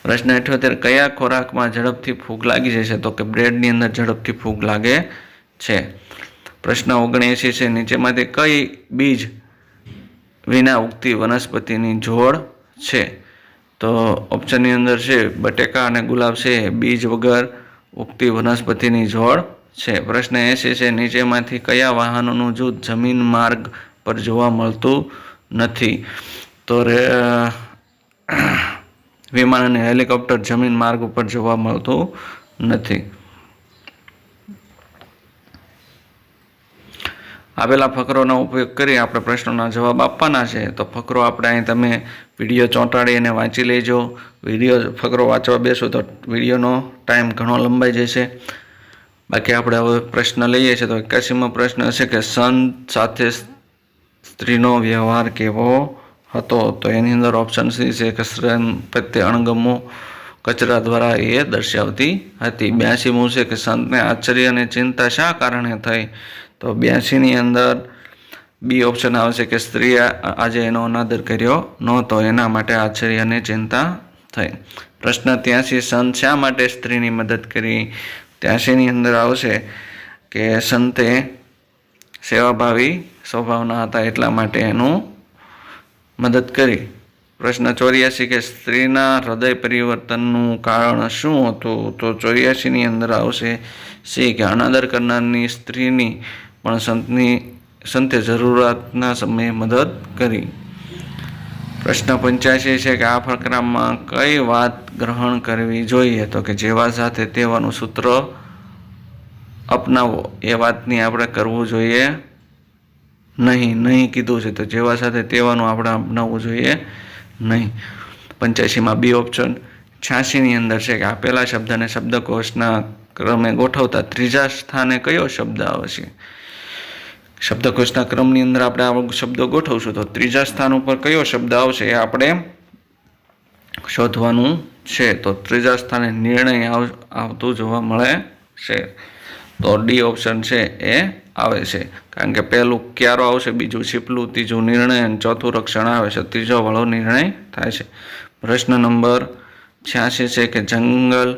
પ્રશ્ન 78 કયા ખોરાકમાં ઝડપથી ફૂગ લાગી જાય છે? તો કે બ્રેડની અંદર ઝડપથી ફૂગ લાગે છે. પ્રશ્ન 79 છે નીચેમાંથી કઈ બીજ વિના ઉગતી વનસ્પતિની જોડ છે? તો ઓપ્શનની અંદર છે બટેકા અને ગુલાબ છે બીજ વગર ઉગતી વનસ્પતિની જોડ છે. પ્રશ્ન 80 છે નીચેમાંથી કયા વાહનોનું જૂથ જમીન માર્ગ પર જોવા મળતું નથી? તો વિમાન અને હેલિકોપ્ટર જમીન માર્ગ ઉપર જોવા મળતું નથી. આપેલા ફકરોનો ઉપયોગ કરી આપણે પ્રશ્નોના જવાબ આપવાના છે. તો ફકરો આપણે અહીં તમે વિડીયો ચોંટાડી અને વાંચી લેજો. વિડીયો ફકરો વાંચવા બેસો તો વિડીયોનો ટાઈમ ઘણો લંબાઈ જશે. બાકી આપણે હવે પ્રશ્ન લઈએ છીએ. તો 81મો પ્રશ્ન છે કે સંત સાથે સ્ત્રીનો વ્યવહાર કેવો હતો? તો એની અંદર ઓપ્શન સી છે કે શ્રમ પ્રત્યે અણગમો કચરા દ્વારા એ દર્શાવતી હતી. 82મું છે કે સંતને આશ્ચર્ય અને ચિંતા શા કારણે થઈ? તો 82ની અંદર બી ઓપ્શન આવશે કે સ્ત્રીએ આજે એનો અનાદર કર્યો નહોતો, એના માટે આશ્ચર્ય અને ચિંતા થઈ. પ્રશ્ન 83 સંત શા માટે સ્ત્રીની મદદ કરી? 83ની અંદર આવશે કે સંતે સેવાભાવી સ્વભાવના હતા એટલા માટે એનું મદદ કરી. પ્રશ્ન 84 કે સ્ત્રીના હૃદય પરિવર્તનનું કારણ શું હતું? તો 84ની અંદર આવશે સી કે અનાદર કરનારની સ્ત્રીની પણ સંતે જરૂરિયાતના સમયે મદદ કરી. પ્રશ્ન 85 છે કે આ ફકરામાં કઈ વાત ગ્રહણ કરવી જોઈએ? તો કે જેવા સાથે તેવાનું સૂત્ર અપનાવો એ વાતની આપણે કરવું જોઈએ નહીં નહીં કીધું છે, તો જેવા સાથે તેવાનું આપણે અપનાવવું જોઈએ નહીં. 85માં બી ઓપ્શન. 86ની અંદર છે કે આપેલા શબ્દને શબ્દકોશના ક્રમે ગોઠવતા ત્રીજા સ્થાને કયો શબ્દ આવશે. શબ્દકોશના ક્રમની અંદર આપણે આ શબ્દો ગોઠવશું તો ત્રીજા સ્થાન ઉપર કયો શબ્દ આવશે એ આપણે શોધવાનું છે. તો ત્રીજા સ્થાને નિર્ણય આવતું જોવા મળે છે, તો ડી ઓપ્શન છે એ આવે છે. કારણ કે પહેલું ક્યારો આવશે, બીજું છીપલું, ત્રીજું નિર્ણય અને ચોથું રક્ષણ આવે છે, ત્રીજો વાળો નિર્ણય થાય છે. પ્રશ્ન નંબર 86 છે કે જંગલ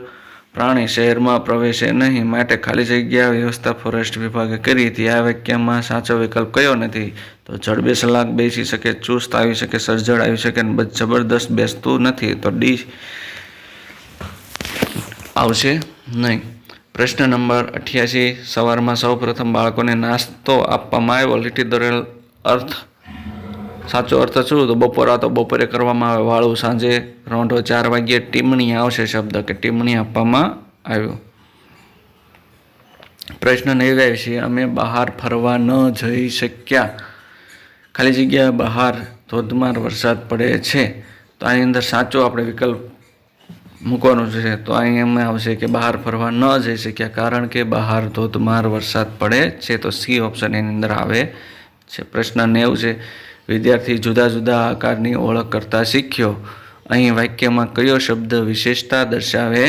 પ્રાણી શહેરમાં પ્રવેશે નહીં માટે ખાલી જગ્યા વ્યવસ્થા ફોરેસ્ટ વિભાગે કરી હતી. આ વાક્યમાં સાચો વિકલ્પ કયો નથી. તો જડબે સલાક બેસી શકે, ચુસ્ત આવી શકે, સજ્જડ આવી શકે અને જબરદસ્ત બેસતું નથી, તો ડી આવશે નહીં. પ્રશ્ન નંબર 88 સવારમાં સૌ પ્રથમ બાળકોને નાસ્તો આપવામાં આવ્યો. લીટી દોરેલ અર્થ સાચો અર્થ શું? તો બપોરા તો બપોરે કરવામાં આવે, વાળું સાંજે, રોંઢો 4 વાગ્યે. ટીમણી આવશે શબ્દ કે ટીમણી આપવામાં આવ્યો. પ્રશ્ન 89 અમે બહાર ફરવા ન જઈ શક્યા. ખાલી જગ્યા બહાર ધોધમાર વરસાદ પડે છે, તો આની અંદર સાચો આપણે વિકલ્પ મૂકવાનું છે. તો અહીં એમાં આવશે કે બહાર ફરવા ન જઈ શક્યા કારણ કે બહાર ધોધમાર વરસાદ પડે છે, તો સી ઓપ્શન એની અંદર આવે છે. પ્રશ્ન 90 છે વિદ્યાર્થી જુદા જુદા આકારની ઓળખ કરતા શીખ્યો. અહીં વાક્યમાં કયો શબ્દ વિશેષતા દર્શાવે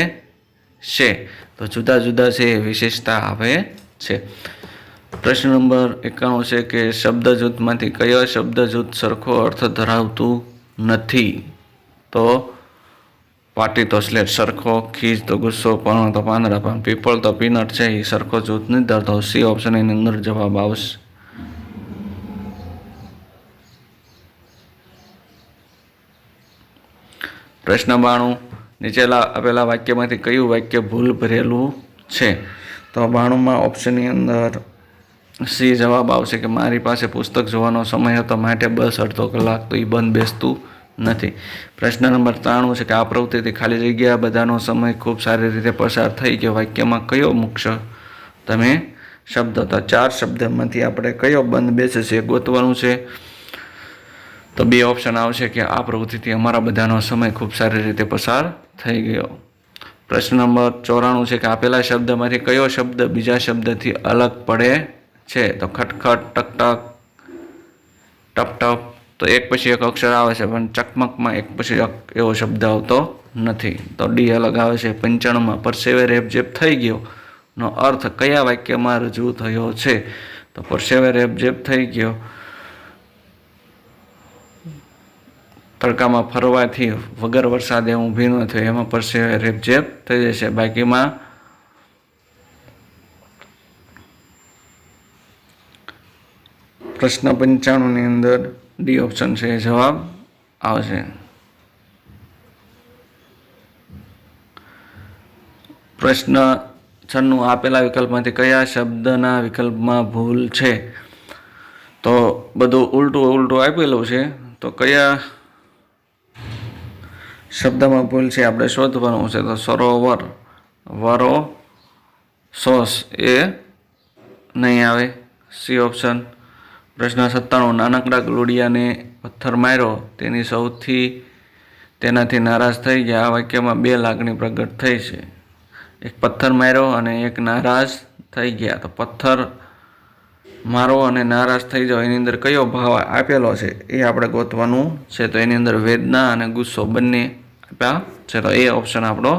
છે? તો જુદા જુદા છે એ વિશેષતા આવે છે. પ્રશ્ન નંબર 91 છે કે શબ્દ જૂથમાંથી કયો શબ્દ જૂથ સરખો અર્થ ધરાવતું નથી. તો પાટી તો સ્લેટ સરખો, ખીજ તો ગુસ્સો, પણ તો પાંદડા, પણ પીપળ તો પીનટ છે એ સરખો જૂથ નથી ધરતો. સી ઓપ્શન એની અંદર જવાબ આવશે. પ્રશ્ન 92 નીચેલા આપેલા વાક્યમાંથી કયું વાક્ય ભૂલ ભરેલું છે? તો 92માં ઓપ્શનની અંદર સી જવાબ આવશે કે મારી પાસે પુસ્તક જોવાનો સમય હતો માટે બસ અડધો કલાક, તો એ બંધ બેસતું નથી. પ્રશ્ન નંબર 93 છે કે આ પ્રવૃત્તિથી ખાલી જગ્યા બધાનો સમય ખૂબ સારી રીતે પસાર થઈ ગયો. વાક્યમાં કયો મુખ્ય તમે શબ્દ? તો 4 શબ્દમાંથી આપણે કયો બંધ બેસે છે ગોતવાનું છે. તો બી ઓપ્શન આવશે કે આ પ્રવૃત્તિથી અમારા બધાનો સમય ખૂબ સારી રીતે પસાર થઈ ગયો. પ્રશ્ન નંબર 94 છે કે આપેલા શબ્દમાંથી કયો શબ્દ બીજા શબ્દથી અલગ પડે છે? તો ખટખટ, ટકટક, ટપટપ, તો એક પછી એક અક્ષર આવે છે પણ ચકમકમાં એક પછી એક એવો શબ્દ આવતો નથી, તો ડી અલગ આવે છે. 95માં પરસેવે રેપઝેપ થઈ ગયો નો અર્થ કયા વાક્યમાં રજૂ થયો છે? તો પરસેવે રેપઝેપ થઈ ગયો તડકામાં ફરવાથી વગર વરસાદે ઊભી ન થયો, એમાં પરસેવે રેપઝેપ થઈ જશે. બાકીમાં પ્રશ્ન 95ની અંદર ડી ઓપ્શન છે એ જવાબ આવશે. પ્રશ્ન 96 આપેલા વિકલ્પમાંથી કયા શબ્દના વિકલ્પમાં ભૂલ છે? તો બધું ઉલટું આપેલું છે, તો કયા શબ્દમાં ભૂલ છે આપણે શોધવાનું છે. તો સરોવર, વરો, સોસ એ નહીં આવે, સી ઓપ્શન. પ્રશ્ન 97 નાનકડા ગલુડિયાને પથ્થર માર્યો, તેનાથી નારાજ થઈ ગયા. આ વાક્યમાં 2 લાગણી પ્રગટ થઈ છે, એક પથ્થર માર્યો અને એક નારાજ થઈ ગયા. તો પથ્થર મારો અને નારાજ થઈ જાવ એની અંદર કયો ભાવ આપેલો છે એ આપણે ગોતવાનું છે. તો એની અંદર વેદના અને ગુસ્સો બંને આપ્યા છે, તો એ ઓપ્શન આપણો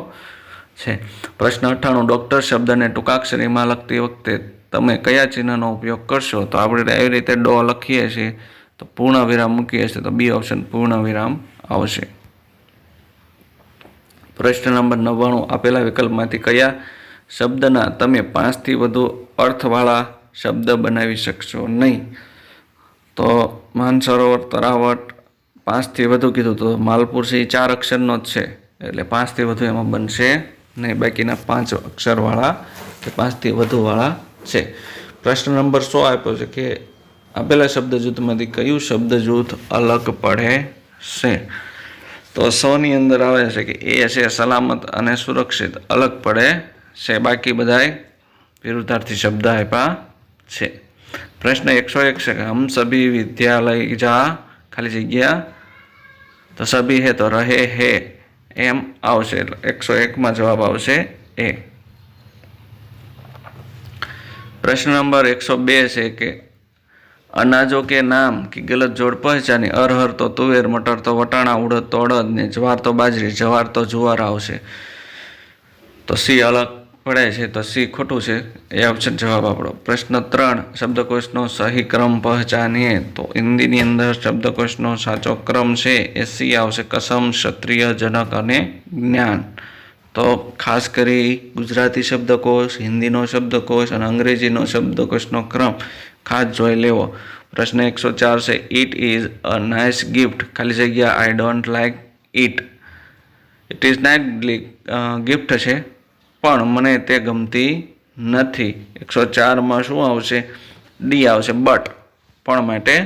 છે. પ્રશ્ન 98 ડૉક્ટર શબ્દને ટૂંકાક્ષરીમાં લખતી વખતે તમે કયા ચિહ્નનો ઉપયોગ કરશો? તો આપણે એવી રીતે ડો લખીએ છીએ તો પૂર્ણ વિરામ મૂકીએ છીએ, તો બી ઓપ્શન પૂર્ણ વિરામ આવશે. પ્રશ્ન નંબર 99 આપેલા વિકલ્પમાંથી કયા શબ્દના તમે 5થી વધુ અર્થવાળા શબ્દ બનાવી શકશો નહીં? તો માનસરોવર, તરાવટ 5થી વધુ કીધું, તો માલપુર છે એ 4 અક્ષરનો જ છે એટલે 5થી વધુ એમાં બનશે નહીં, બાકીના 5 અક્ષરવાળા કે 5થી વધુવાળા છે. પ્રશ્ન નંબર 100 આપ્યો છે કે આપેલા શબ્દ જૂથમાંથી કયું શબ્દ જૂથ અલગ પડે છે? તો 100ની અંદર આવે છે કે એ છે સલામત અને સુરક્ષિત અલગ પડે છે, બાકી બધાય વિરુદ્ધાર્થી શબ્દ આપ્યા છે. प्रश्न 101 છે કે हम सभी विद्यालय जा खाली जग्या तो सभी है तो रहे है एम आवशे 101 में जवाब आवशे ए। प्रश्न नंबर 102 है कि अनाजों के नाम की गलत जोड़ पहचानी। अरहर तो तुवेर, मटर तो वटाणा, उड़द तो अड़द ने ज्वार तो बाजरी, जवार तो जुवार आवशे। तो सी अलग पड़े छे तो सी खोटू है, ए ऑप्शन जवाब आपणो। प्रश्न 3 शब्दकोशनो सही क्रम पहचानीए तो हिंदी अंदर शब्दकोशनो साचो क्रम है ए सी आवशे। कसम, क्षत्रिय, जनक अने ज्ञान। तो खास करी गुजराती शब्दकोश, हिंदीनो शब्दकोश और अंग्रेजीनो शब्दकोशनो क्रम खास जोई लेवो। प्रश्न 104 से it is a nice gift खाली जग्या I don't like it. It is nice gift है पण मने ते गमती नथी। 104 में शू आवशे? डी आवशे बट, पण माटे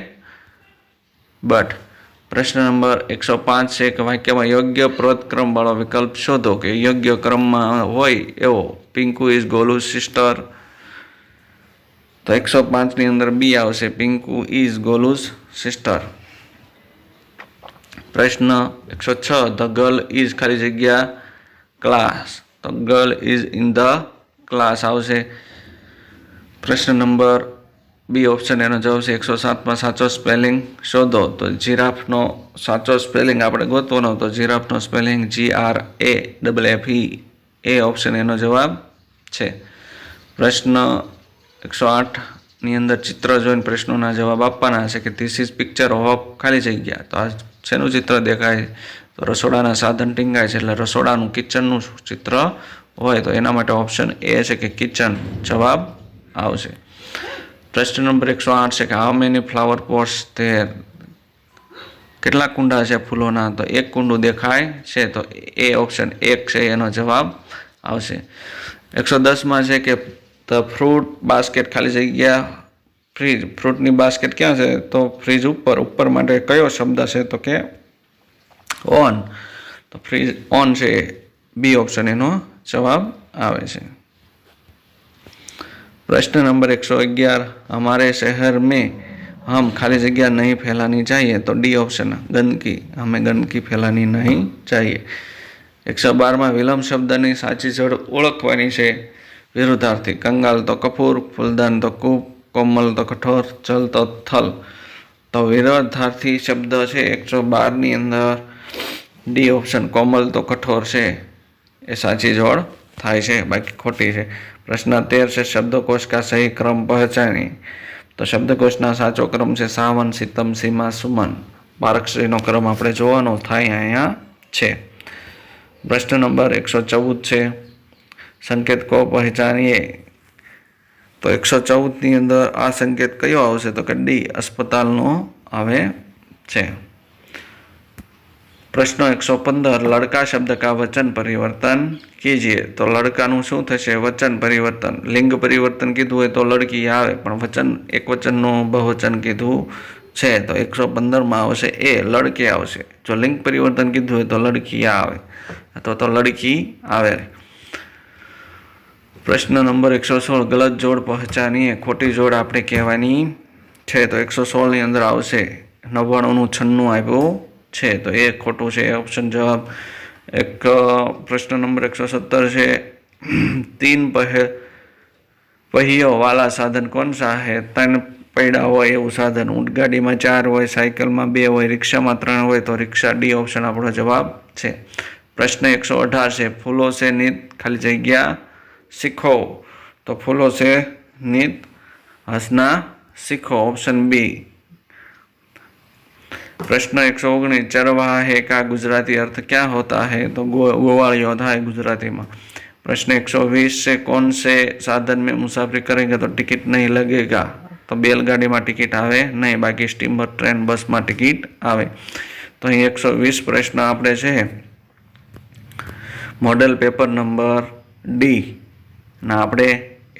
बट। प्रश्न नंबर 105 से कि वाक्य में योग्य पदक्रम वाळो विकल्प शोधो कि योग्य क्रम में होय एवो। Pinku is Golu's sister. तो 105 नी अंदर बी आवशे पिंकू इज गोलूज सिस्टर। प्रश्न 106 द गर्ल इज खाली जग्या क्लास। तो girl is in the class आवशे। प्रश्न नंबर बी ऑप्शन एनो जवाब है 107 में साचो स्पेलिंग शोधो। तो जीराफ नो साचो स्पेलिंग आपणे गोतवानो। तो जीराफ नो स्पेलिंग GRAFFE ए ऑप्शन एनो जवाब है। प्रश्न 108 नी अंदर चित्र जोईने प्रश्नों जवाब आपवाना छे कि धीस इज पिक्चर ऑफ खाली जग्या। तो आ शेनु चित्र देखाय? तो रसोडाना साधन टींगाय छे एटले रसोडानुं किचननुं चित्र होय तो एना माटे ऑप्शन ए छे कि किचन जवाब आवशे। प्रश्न नंबर 108 है कि हाउ मेनी फ्लावर पॉट्स देर। केटला कुंडा है फूलोना? तो एक कुंडू देखाय छे तो ए ऑप्शन एक है एनो जवाब आवशे। 110 में है कि द फ्रूट बास्केट खाली जग्या फ्रीज। फ्रूटनी बास्केट क्या है? तो फ्रीज ऊपर। ऊपर माटे कयो शब्द है? तो के ऑन। तो फ्रीज ऑन है बी ऑप्शन एनो जवाब आवे छे। प्रश्न नंबर 111 हमारे शहर में हम खाली जगह नहीं फैलानी चाहिए। तो डी ऑप्शन गंदगी, हमें गंदगी फैलानी नहीं चाहिए। 112 में विलंब शब्द की साची जड़ ओळखवानी छे। विरुद्धार्थी कंगाल तो कपूर, फूलदान तो कूप, कोमल तो कठोर, चल तो थल। तो विरुद्धार्थी शब्द है 112 नी अंदर डी ऑप्शन कोमल तो कठोर है ए साची जोड़ थाय छे, बाकी खोटी है। प्रश्न 13 से शब्दकोश का सही क्रम पहचानी। तो शब्दकोशना साचो क्रम से सावन, सीतम, सीमा, सुमन। पारकश्रीनो क्रम आपणे जोवानो थाय अहींया छे। प्रश्न नंबर 114 छे संकेत को पहचानिए। तो 114 नी अंदर आ संकेत कयो आवशे? तो के डी अस्पतालनो आवे छे। प्रश्न 115 लड़का शब्द का वचन परिवर्तन कीजिए। तो लड़कानुं शुं थशे? वचन परिवर्तन। लिंग परिवर्तन कीधुं है तो लड़की आवे, पण वचन एक वचननुं बहुवचन कीधुं छे तो 115 में आवशे ए लड़के आवशे। जो लिंग परिवर्तन कीधुं है तो लड़की आवे तो लड़की आवे। प्रश्न नंबर 116 गलत जोड़ पहचानीए। खोटी जोड़ आपणे कहेवानी छे। तो 116 नी अंदर आवशे 99 નું 96 आप्युं छे तो ए खोटू है, ऑप्शन जवाब। एक प्रश्न नंबर 117 है 3 पहियों वाला साधन कौन सा है? 3 पैड़ा हो एवं साधन। ऊँटगाड़ी में 4 हो, साइकिल में 2 हो, रिक्शा में 3 हो तो रिक्शा डी ऑप्शन आपणो जवाब है। प्रश्न 118 से फूलों से नित खाली जग्या सीखो। तो फूलों से नित हंसना सीखो, ऑप्शन बी। प्रश्न 119 चरवाहे का गुजराती अर्थ क्या होता है? तो गोवाल योद्धा है गुजराती में। प्रश्न 120 से कौन से साधन में मुसाफरी करेंगे? तो टिकट नहीं लगेगा। तो बैलगाड़ी में टिकट आवे नहीं, बाकी स्टीमर, ट्रेन, बस में टिकट आवे। तो 120 प्रश्न आपणे छे मॉडल पेपर नंबर डी ना आपणे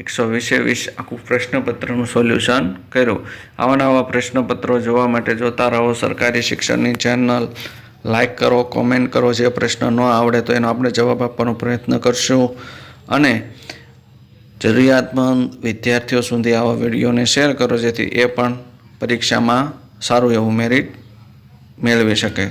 120 आखू प्रश्नपत्रનું सोल्यूशन कर्યું। आवा नवा प्रश्नपत्रों जोवा माटे जोता रहो सरकारी शिक्षणनी चेनल। लाइक करो, कॉमेंट करो। जे प्रश्न न आवड़े तो एनो आपणे जवाब आपવાનો प्रयत्न करशुं। अने જરૂરિયાતમંદ વિદ્યાર્થીઓ સુધી આવા વિડીયોને શેર કરો જેથી એ પણ પરીક્ષામાં સારું એવું મેરિટ મેળવી શકે.